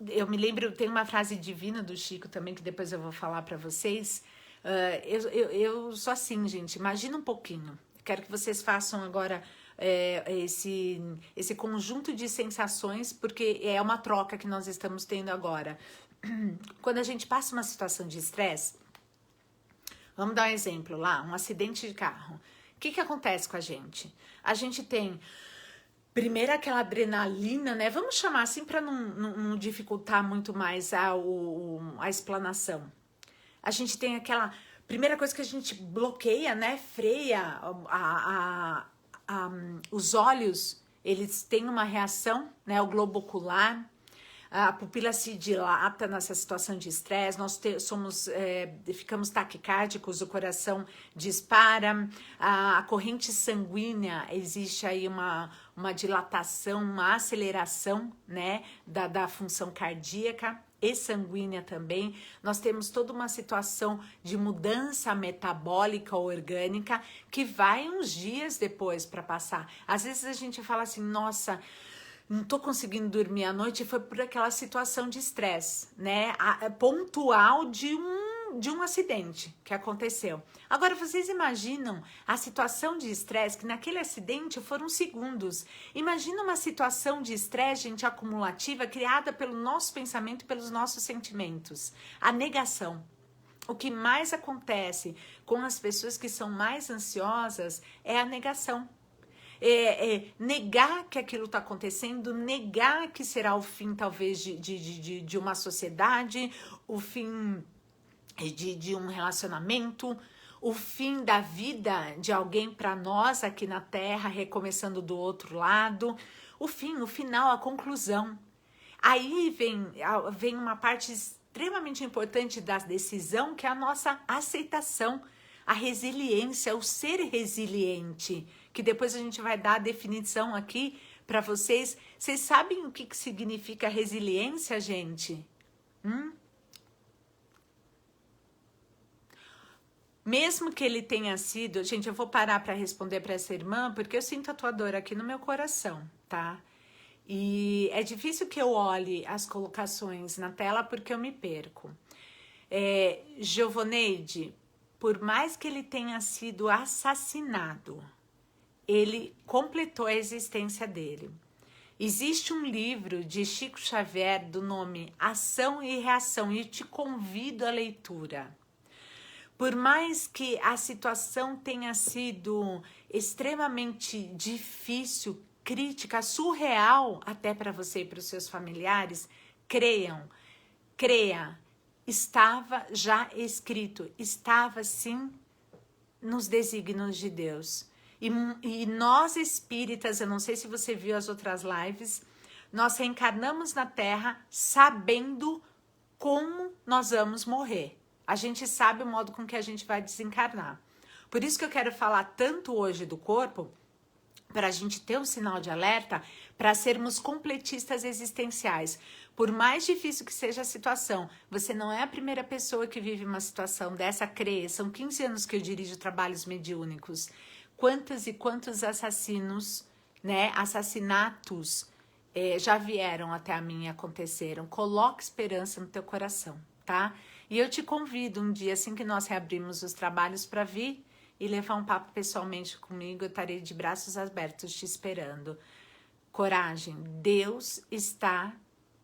Eu me lembro, tem uma frase divina do Chico também, que depois eu vou falar para vocês. Eu sou assim, gente, imagina um pouquinho. Quero que vocês façam agora esse conjunto de sensações, porque é uma troca que nós estamos tendo agora. Quando a gente passa uma situação de estresse, vamos dar um exemplo lá, um acidente de carro. O que acontece com a gente? A gente tem primeiro aquela adrenalina, né? Vamos chamar assim para não dificultar muito mais a explanação. A gente tem aquela primeira coisa que a gente bloqueia, né? Freia os olhos, eles têm uma reação, né? O globo ocular, a pupila se dilata nessa situação de estresse, nós ficamos taquicárdicos, o coração dispara, a corrente sanguínea, existe aí uma dilatação, uma aceleração, né, da função cardíaca e sanguínea também. Nós temos toda uma situação de mudança metabólica orgânica que vai uns dias depois para passar. Às vezes a gente fala assim, nossa, não tô conseguindo dormir à noite, e foi por aquela situação de estresse, né? Pontual de um acidente que aconteceu. Agora, vocês imaginam a situação de estresse, que naquele acidente foram segundos. Imagina uma situação de estresse, gente, acumulativa, criada pelo nosso pensamento e pelos nossos sentimentos. A negação. O que mais acontece com as pessoas que são mais ansiosas é a negação. Negar que aquilo está acontecendo, negar que será o fim, talvez, de uma sociedade, o fim de um relacionamento, o fim da vida de alguém para nós aqui na Terra, recomeçando do outro lado, o final, a conclusão. Aí vem uma parte extremamente importante da decisão, que é a nossa aceitação, a resiliência, o ser resiliente, que depois a gente vai dar a definição aqui para vocês. Vocês sabem o que significa resiliência, gente? Mesmo que ele tenha sido... Gente, eu vou parar para responder para essa irmã, porque eu sinto a tua dor aqui no meu coração, tá? E é difícil que eu olhe as colocações na tela, porque eu me perco. Giovaneide, por mais que ele tenha sido assassinado, ele completou a existência dele. Existe um livro de Chico Xavier do nome Ação e Reação, e eu te convido à leitura. Por mais que a situação tenha sido extremamente difícil, crítica, surreal até para você e para os seus familiares, creia, estava já escrito, estava sim nos desígnios de Deus. E nós espíritas, eu não sei se você viu as outras lives, nós reencarnamos na Terra sabendo como nós vamos morrer. a gente sabe o modo com que a gente vai desencarnar. Por isso que eu quero falar tanto hoje do corpo, para a gente ter um sinal de alerta, para sermos completistas existenciais. Por mais difícil que seja a situação, você não é a primeira pessoa que vive uma situação dessa, creia. São 15 anos que eu dirijo trabalhos mediúnicos. Quantos e quantos assassinos, né, assassinatos já vieram até a mim e aconteceram. Coloque esperança no teu coração, tá? E eu te convido um dia, assim que nós reabrimos os trabalhos, para vir e levar um papo pessoalmente comigo. Eu estarei de braços abertos te esperando. Coragem, Deus está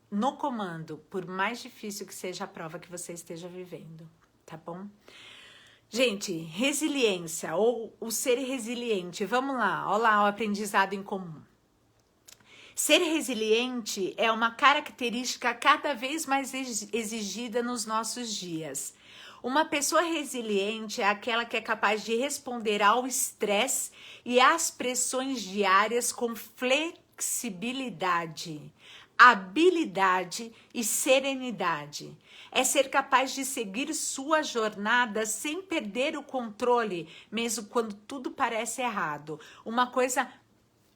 no comando, por mais difícil que seja a prova que você esteja vivendo, tá bom? Gente, resiliência ou o ser resiliente, vamos lá, olha lá o aprendizado em comum. Ser resiliente é uma característica cada vez mais exigida nos nossos dias. Uma pessoa resiliente é aquela que é capaz de responder ao estresse e às pressões diárias com flexibilidade, habilidade e serenidade. É ser capaz de seguir sua jornada sem perder o controle, mesmo quando tudo parece errado. Uma coisa...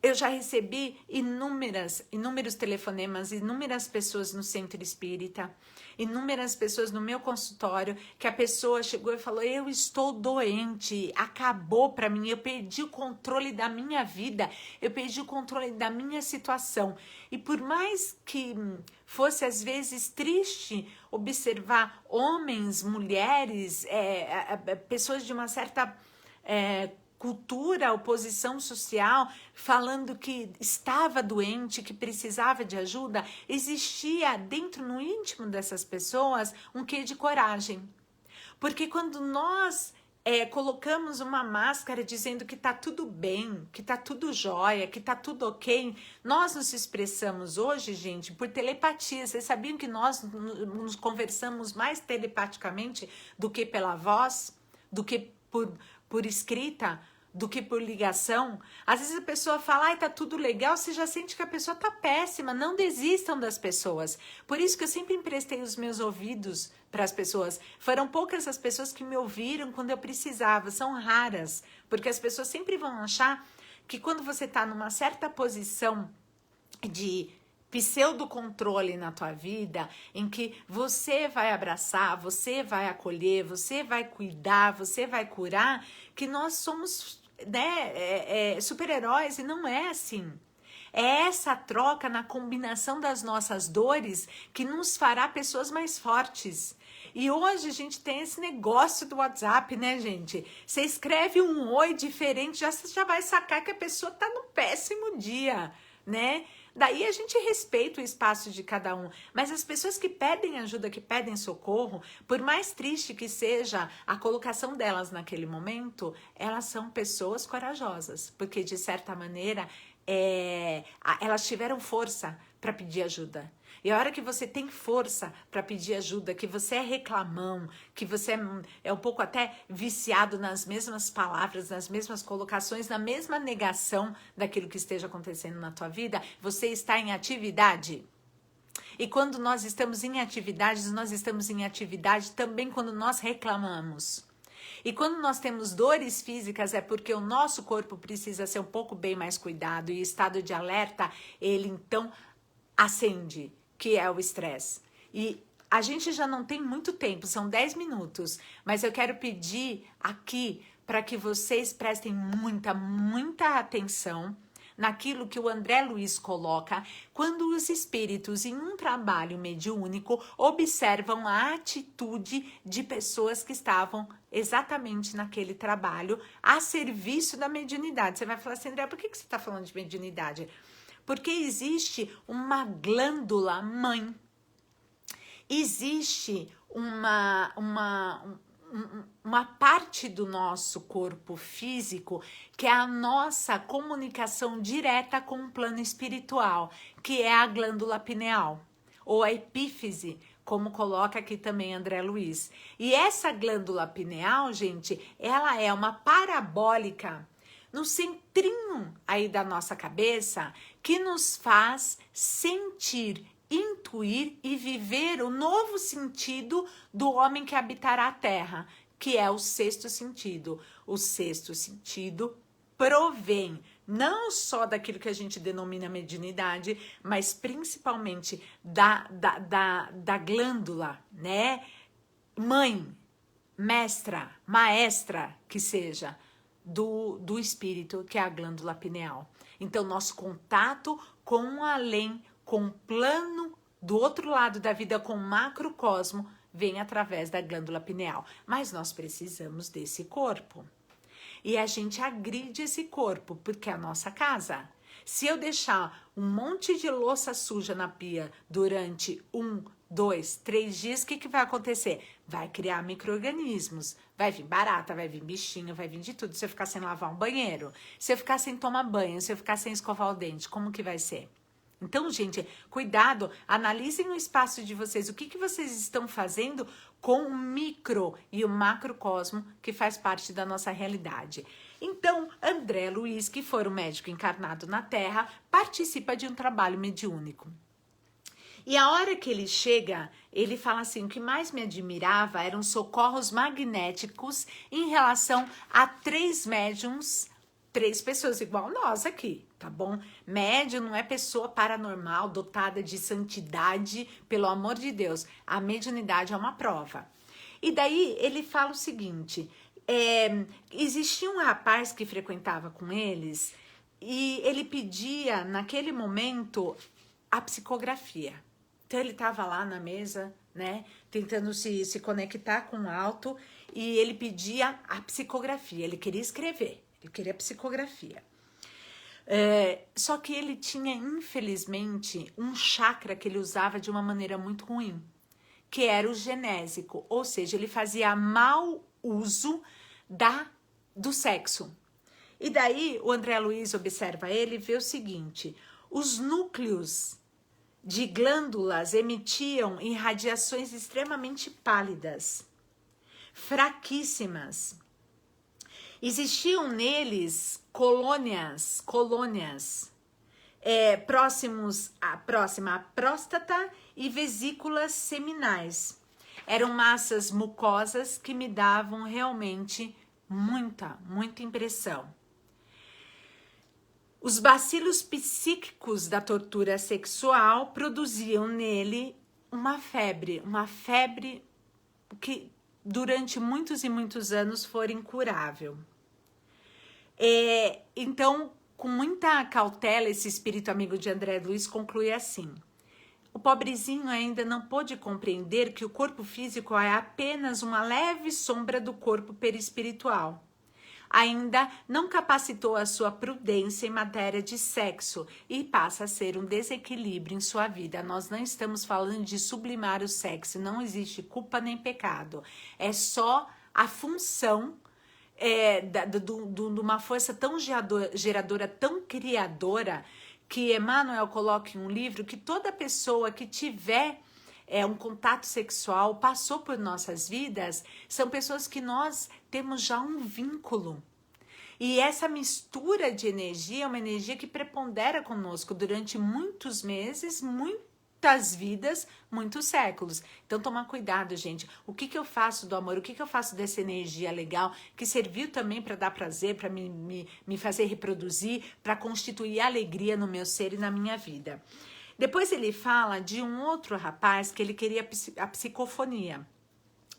Eu já recebi inúmeros telefonemas, inúmeras pessoas no centro espírita, inúmeras pessoas no meu consultório, que a pessoa chegou e falou, eu estou doente, acabou para mim, eu perdi o controle da minha vida, eu perdi o controle da minha situação. E por mais que fosse às vezes triste observar homens, mulheres, pessoas de uma certa... cultura, oposição social, falando que estava doente, que precisava de ajuda, existia dentro, no íntimo dessas pessoas, um quê de coragem. Porque quando nós colocamos uma máscara dizendo que tá tudo bem, que tá tudo jóia, que tá tudo ok, nós nos expressamos hoje, gente, por telepatia. Vocês sabiam que nós nos conversamos mais telepaticamente do que pela voz, do que por escrita, do que por ligação? Às vezes a pessoa fala, ai, tá tudo legal, você já sente que a pessoa tá péssima. Não desistam das pessoas. Por isso que eu sempre emprestei os meus ouvidos para as pessoas. Foram poucas as pessoas que me ouviram quando eu precisava, são raras, porque as pessoas sempre vão achar que quando você tá numa certa posição de pseudo-controle na tua vida, em que você vai abraçar, você vai acolher, você vai cuidar, você vai curar, que nós somos, né, super-heróis, e não é assim. É essa troca na combinação das nossas dores que nos fará pessoas mais fortes. E hoje a gente tem esse negócio do WhatsApp, né, gente? Você escreve um oi diferente, você já vai sacar que a pessoa tá num péssimo dia, né? Daí a gente respeita o espaço de cada um, mas as pessoas que pedem ajuda, que pedem socorro, por mais triste que seja a colocação delas naquele momento, elas são pessoas corajosas, porque de certa maneira elas tiveram força para pedir ajuda. E a hora que você tem força para pedir ajuda, que você é reclamão, que você é um pouco até viciado nas mesmas palavras, nas mesmas colocações, na mesma negação daquilo que esteja acontecendo na tua vida, você está em atividade. E quando nós estamos em atividade também quando nós reclamamos. E quando nós temos dores físicas é porque o nosso corpo precisa ser um pouco bem mais cuidado, e o estado de alerta, ele então acende, que é o estresse. E a gente já não tem muito tempo, são 10 minutos, mas eu quero pedir aqui para que vocês prestem muita atenção naquilo que o André Luiz coloca quando os espíritos em um trabalho mediúnico observam a atitude de pessoas que estavam exatamente naquele trabalho a serviço da mediunidade. Você vai falar assim, André, por que você está falando de mediunidade? Porque existe uma glândula mãe, existe uma parte do nosso corpo físico que é a nossa comunicação direta com o plano espiritual, que é a glândula pineal, ou a epífise, como coloca aqui também André Luiz. E essa glândula pineal, gente, ela é uma parabólica no centrinho aí da nossa cabeça, que nos faz sentir intuir e viver o novo sentido do homem que habitará a terra, que é o sexto sentido. O sexto sentido provém não só daquilo que a gente denomina mediunidade, mas principalmente da glândula, né? Mãe, mestra, maestra, que seja, do espírito, que é a glândula pineal. Então, nosso contato com o além, com o plano do outro lado da vida, com o macrocosmo, vem através da glândula pineal. Mas nós precisamos desse corpo. E a gente agride esse corpo, porque é a nossa casa. Se eu deixar um monte de louça suja na pia durante 1, 2, 3 dias, o que vai acontecer? Vai criar micro-organismos. Vai vir barata, vai vir bichinho, vai vir de tudo. Se eu ficar sem lavar um banheiro, se eu ficar sem tomar banho, se eu ficar sem escovar o dente, como que vai ser? Então, gente, cuidado, analisem o espaço de vocês, o que vocês estão fazendo com o micro e o macrocosmo que faz parte da nossa realidade. Então, André Luiz, que for um médico encarnado na Terra, participa de um trabalho mediúnico. E a hora que ele chega, ele fala assim, o que mais me admirava eram socorros magnéticos em relação a 3 médiums, 3 pessoas igual nós aqui, tá bom? Médium não é pessoa paranormal, dotada de santidade, pelo amor de Deus. A mediunidade é uma prova. E daí ele fala o seguinte, existia um rapaz que frequentava com eles e ele pedia, naquele momento, a psicografia. Então ele estava lá na mesa, né, tentando se conectar com o alto e ele pedia a psicografia, ele queria escrever. Ele queria psicografia. Só que ele tinha, infelizmente, um chakra que ele usava de uma maneira muito ruim, que era o genésico, ou seja, ele fazia mau uso do sexo. E daí o André Luiz observa ele e vê o seguinte, os núcleos de glândulas emitiam irradiações extremamente pálidas, fraquíssimas. Existiam neles colônias próximas à próstata e vesículas seminais. Eram massas mucosas que me davam realmente muita impressão. Os bacilos psíquicos da tortura sexual produziam nele uma febre que durante muitos e muitos anos foi incurável. Então, com muita cautela, esse espírito amigo de André Luiz conclui assim, o pobrezinho ainda não pôde compreender que o corpo físico é apenas uma leve sombra do corpo perispiritual. Ainda não capacitou a sua prudência em matéria de sexo e passa a ser um desequilíbrio em sua vida. Nós não estamos falando de sublimar o sexo, não existe culpa nem pecado. É só a função de uma força tão geradora, tão criadora, que Emmanuel coloca em um livro que toda pessoa que tiver um contato sexual, passou por nossas vidas, são pessoas que nós temos já um vínculo. E essa mistura de energia é uma energia que prepondera conosco durante muitos meses, muitas vidas, muitos séculos. Então, tomar cuidado, gente. O que eu faço do amor? O que eu faço dessa energia legal que serviu também para dar prazer, para me fazer reproduzir, para constituir alegria no meu ser e na minha vida? Depois ele fala de um outro rapaz que ele queria a psicofonia.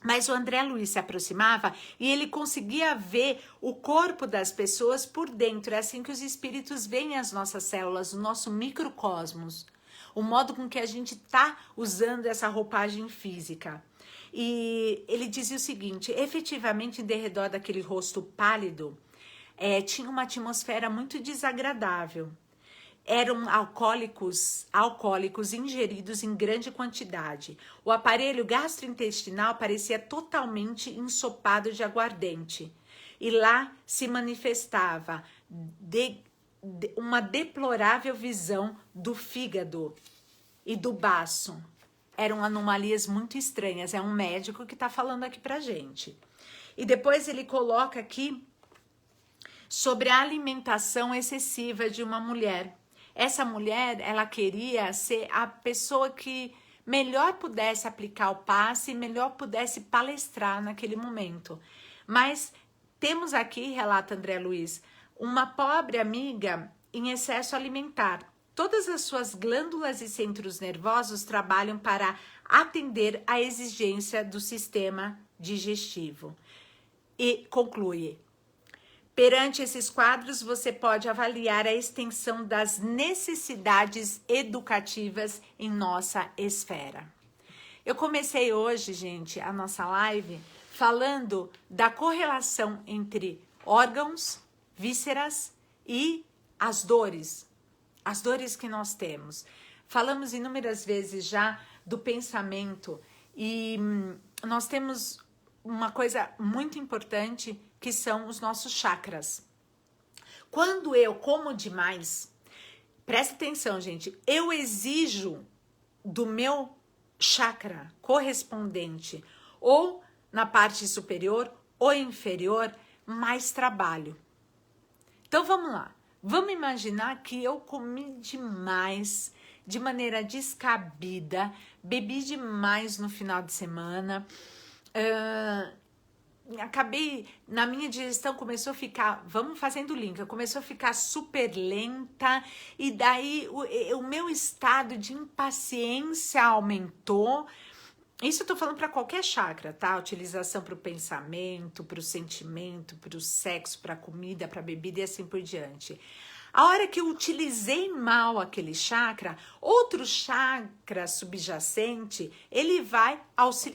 Mas o André Luiz se aproximava e ele conseguia ver o corpo das pessoas por dentro. É assim que os espíritos veem as nossas células, o nosso microcosmos. O modo com que a gente está usando essa roupagem física. E ele dizia o seguinte, efetivamente, em derredor daquele rosto pálido, tinha uma atmosfera muito desagradável. Eram alcoólicos ingeridos em grande quantidade. O aparelho gastrointestinal parecia totalmente ensopado de aguardente. E lá se manifestava uma deplorável visão do fígado e do baço. Eram anomalias muito estranhas. É um médico que está falando aqui pra gente. E depois ele coloca aqui sobre a alimentação excessiva de uma mulher. essa mulher, ela queria ser a pessoa que melhor pudesse aplicar o passe, melhor pudesse palestrar naquele momento. Mas temos aqui, relata André Luiz, uma pobre amiga em excesso alimentar. Todas as suas glândulas e centros nervosos trabalham para atender à exigência do sistema digestivo. E conclui: perante esses quadros, você pode avaliar a extensão das necessidades educativas em nossa esfera. Eu comecei hoje, gente, a nossa live falando da correlação entre órgãos, vísceras e as dores que nós temos. Falamos inúmeras vezes já do pensamento e nós temos uma coisa muito importante que são os nossos chakras. Quando eu como demais, presta atenção, gente, eu exijo do meu chakra correspondente ou na parte superior ou inferior mais trabalho. Então vamos lá. Vamos imaginar que eu comi demais, de maneira descabida, bebi demais no final de semana, acabei, na minha digestão começou a ficar, vamos fazendo o link, começou a ficar super lenta e daí o meu estado de impaciência aumentou. Isso eu tô falando para qualquer chakra, tá? Utilização para o pensamento, para o sentimento, para o sexo, para a comida, para a bebida e assim por diante. A hora que eu utilizei mal aquele chakra, outro chakra subjacente, ele vai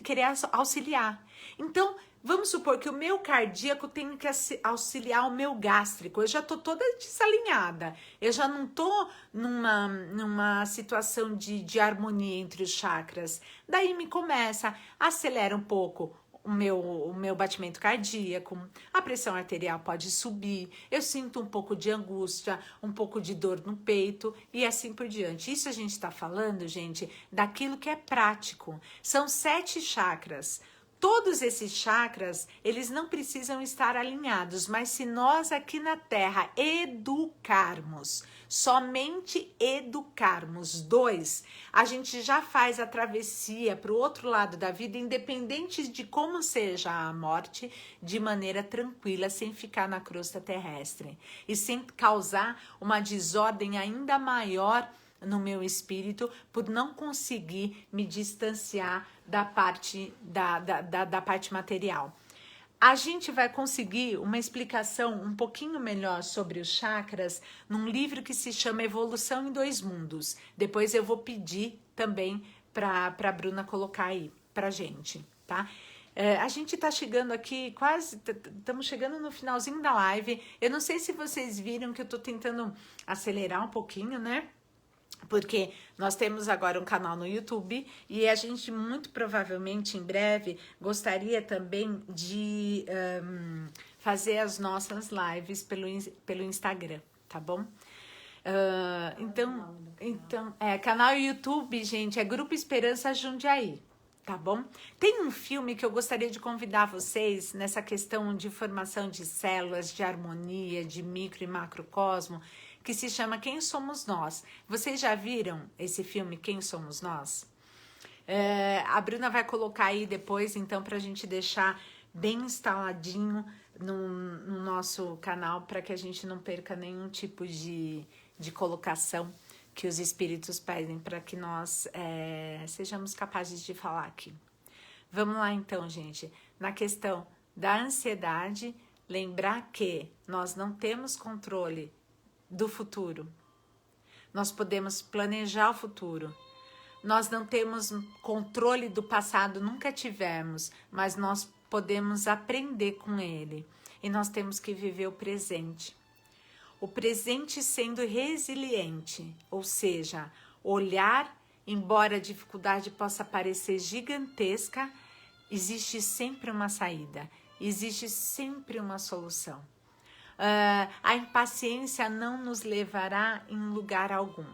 querer auxiliar. Então, vamos supor que o meu cardíaco tem que auxiliar o meu gástrico. Eu já tô toda desalinhada. Eu já não tô numa situação de harmonia entre os chakras. Daí me começa, acelera um pouco o meu batimento cardíaco, a pressão arterial pode subir, eu sinto um pouco de angústia, um pouco de dor no peito e assim por diante. Isso a gente está falando, gente, daquilo que é prático. São 7 chakras. Todos esses chakras, eles não precisam estar alinhados, mas se nós aqui na Terra educarmos, somente educarmos 2, a gente já faz a travessia para o outro lado da vida, independente de como seja a morte, de maneira tranquila, sem ficar na crosta terrestre e sem causar uma desordem ainda maior no meu espírito por não conseguir me distanciar da parte da parte material. A gente vai conseguir uma explicação um pouquinho melhor sobre os chakras num livro que se chama Evolução em 2 Mundos. Depois eu vou pedir também para a Bruna colocar aí pra gente, tá? A gente tá chegando aqui, quase, estamos chegando no finalzinho da live. Eu não sei se vocês viram que eu tô tentando acelerar um pouquinho, né? Porque nós temos agora um canal no YouTube e a gente muito provavelmente em breve gostaria também de fazer as nossas lives pelo Instagram, tá bom? Canal YouTube, gente, é Grupo Esperança Jundiaí, tá bom? Tem um filme que eu gostaria de convidar vocês nessa questão de formação de células, de harmonia, de micro e macrocosmo, que se chama Quem Somos Nós. Vocês já viram esse filme, Quem Somos Nós? A Bruna vai colocar aí depois, então, para a gente deixar bem instaladinho no nosso canal, para que a gente não perca nenhum tipo de colocação que os espíritos pedem para que nós sejamos capazes de falar aqui. Vamos lá, então, gente. Na questão da ansiedade, lembrar que nós não temos controle do futuro. Nós podemos planejar o futuro. Nós não temos controle do passado, nunca tivemos, mas nós podemos aprender com ele. E nós temos que viver o presente. O presente sendo resiliente, ou seja, olhar, embora a dificuldade possa parecer gigantesca, existe sempre uma saída, existe sempre uma solução. A impaciência não nos levará em lugar algum.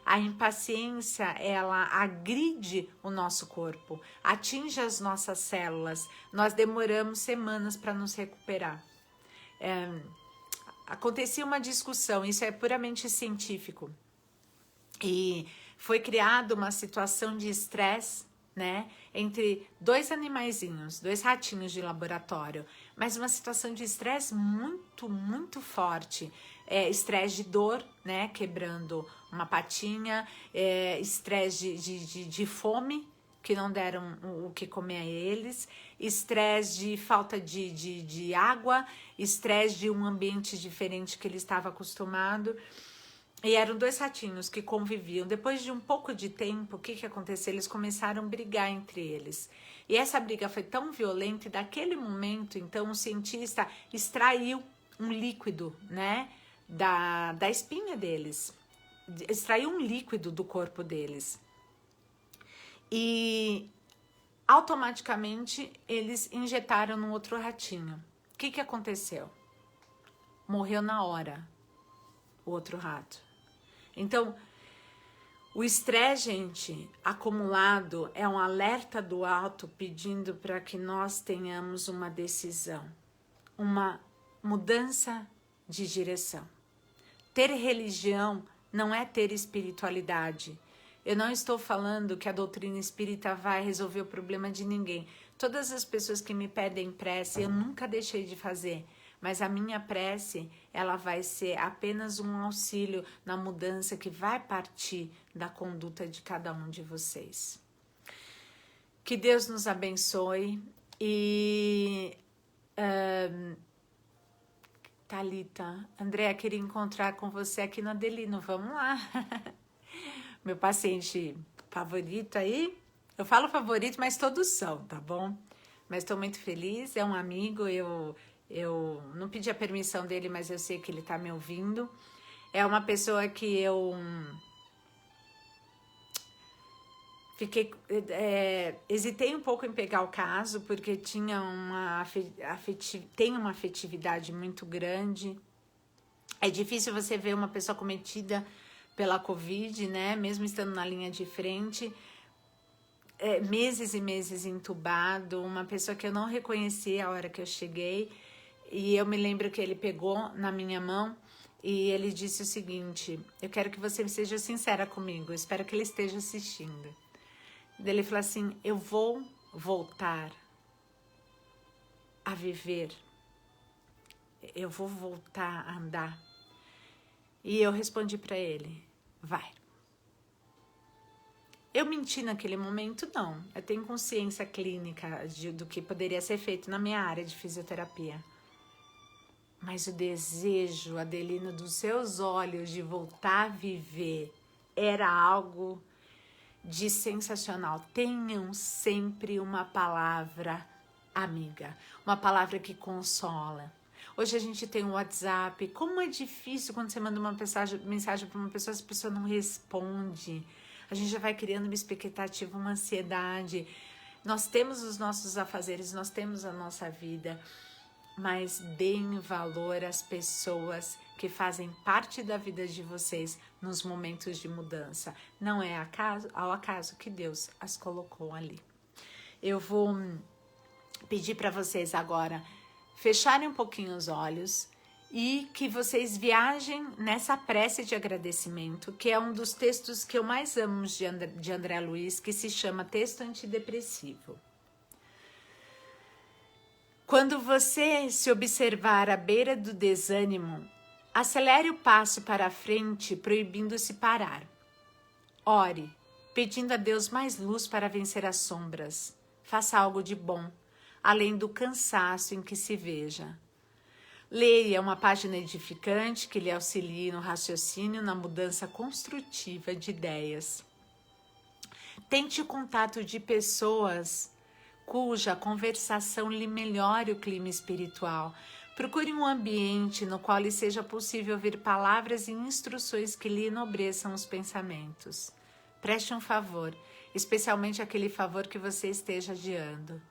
A impaciência, ela agride o nosso corpo, atinge as nossas células. Nós demoramos semanas para nos recuperar. Acontecia uma discussão, isso é puramente científico. E foi criada uma situação de estresse, né, entre dois animaizinhos, dois ratinhos de laboratório, mas uma situação de estresse muito, muito forte. Estresse de dor, né, quebrando uma patinha, estresse de fome, que não deram o que comer a eles, estresse de falta de água, estresse de um ambiente diferente que ele estava acostumado. E eram dois ratinhos que conviviam. Depois de um pouco de tempo, o que aconteceu? Eles começaram a brigar entre eles. E essa briga foi tão violenta, e daquele momento, então, o cientista extraiu um líquido, né, da espinha deles. Extraiu um líquido do corpo deles. E automaticamente eles injetaram no outro ratinho. O que aconteceu? Morreu na hora o outro rato. Então, o estresse, gente, acumulado é um alerta do alto pedindo para que nós tenhamos uma decisão, uma mudança de direção. Ter religião não é ter espiritualidade. Eu não estou falando que a doutrina espírita vai resolver o problema de ninguém. Todas as pessoas que me pedem prece, eu nunca deixei de fazer. Mas a minha prece, ela vai ser apenas um auxílio na mudança que vai partir da conduta de cada um de vocês. Que Deus nos abençoe e... Thalita, Andréa, queria encontrar com você aqui no Adelino, vamos lá. Meu paciente favorito aí, eu falo favorito, mas todos são, tá bom? Mas estou muito feliz, é um amigo, eu não pedi a permissão dele, mas eu sei que ele tá me ouvindo. É uma pessoa que eu hesitei um pouco em pegar o caso, porque tinha tem uma afetividade muito grande. É difícil você ver uma pessoa cometida pela Covid, né? Mesmo estando na linha de frente, meses e meses entubado, uma pessoa que eu não reconheci a hora que eu cheguei. E eu me lembro que ele pegou na minha mão e ele disse o seguinte: eu quero que você seja sincera comigo, eu espero que ele esteja assistindo. Ele falou assim: eu vou voltar a viver, eu vou voltar a andar. E eu respondi para ele: vai. Eu menti naquele momento? Não. Eu tenho consciência clínica do que poderia ser feito na minha área de fisioterapia. Mas o desejo, Adelina, dos seus olhos de voltar a viver era algo de sensacional. Tenham sempre uma palavra amiga, uma palavra que consola. Hoje a gente tem o WhatsApp. Como é difícil quando você manda uma mensagem para uma pessoa, essa pessoa não responde. A gente já vai criando uma expectativa, uma ansiedade. Nós temos os nossos afazeres, nós temos a nossa vida. Mas deem valor às pessoas que fazem parte da vida de vocês nos momentos de mudança. Não é ao acaso que Deus as colocou ali. Eu vou pedir para vocês agora fecharem um pouquinho os olhos e que vocês viajem nessa prece de agradecimento, que é um dos textos que eu mais amo de André Luiz, que se chama Texto Antidepressivo. Quando você se observar à beira do desânimo, acelere o passo para a frente, proibindo-se parar. Ore, pedindo a Deus mais luz para vencer as sombras. Faça algo de bom, além do cansaço em que se veja. Leia uma página edificante que lhe auxilie no raciocínio, na mudança construtiva de ideias. Tente o contato de pessoas cuja conversação lhe melhore o clima espiritual. Procure um ambiente no qual lhe seja possível ouvir palavras e instruções que lhe enobreçam os pensamentos. Preste um favor, especialmente aquele favor que você esteja adiando.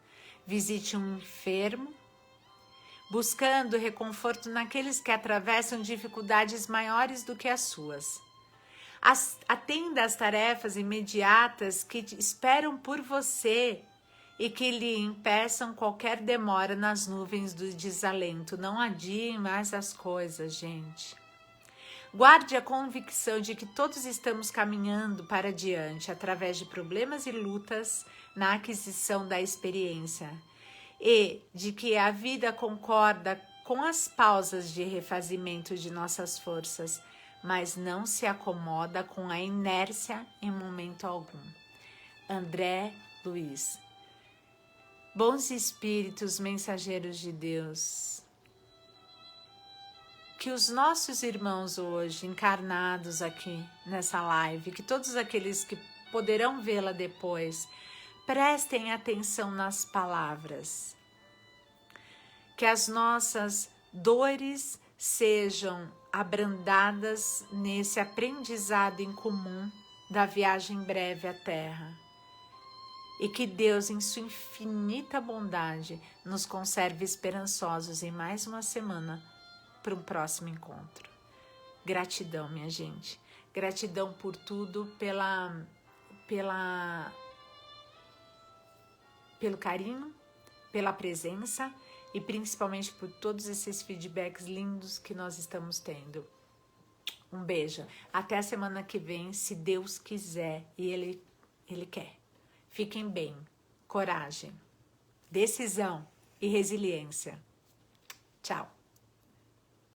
Visite um enfermo, buscando reconforto naqueles que atravessam dificuldades maiores do que as suas. Atenda às tarefas imediatas que esperam por você e que lhe impeçam qualquer demora nas nuvens do desalento. Não adiem mais as coisas, gente. Guarde a convicção de que todos estamos caminhando para diante através de problemas e lutas na aquisição da experiência e de que a vida concorda com as pausas de refazimento de nossas forças, mas não se acomoda com a inércia em momento algum. André Luiz. Bons espíritos mensageiros de Deus, que os nossos irmãos hoje encarnados aqui nessa live, que todos aqueles que poderão vê-la depois, prestem atenção nas palavras, que as nossas dores sejam abrandadas nesse aprendizado em comum da viagem breve à Terra. E que Deus, em sua infinita bondade, nos conserve esperançosos em mais uma semana para um próximo encontro. Gratidão, minha gente. Gratidão por tudo, pelo carinho, pela presença e principalmente por todos esses feedbacks lindos que nós estamos tendo. Um beijo. Até a semana que vem, se Deus quiser e Ele quer. Fiquem bem, coragem, decisão e resiliência. Tchau.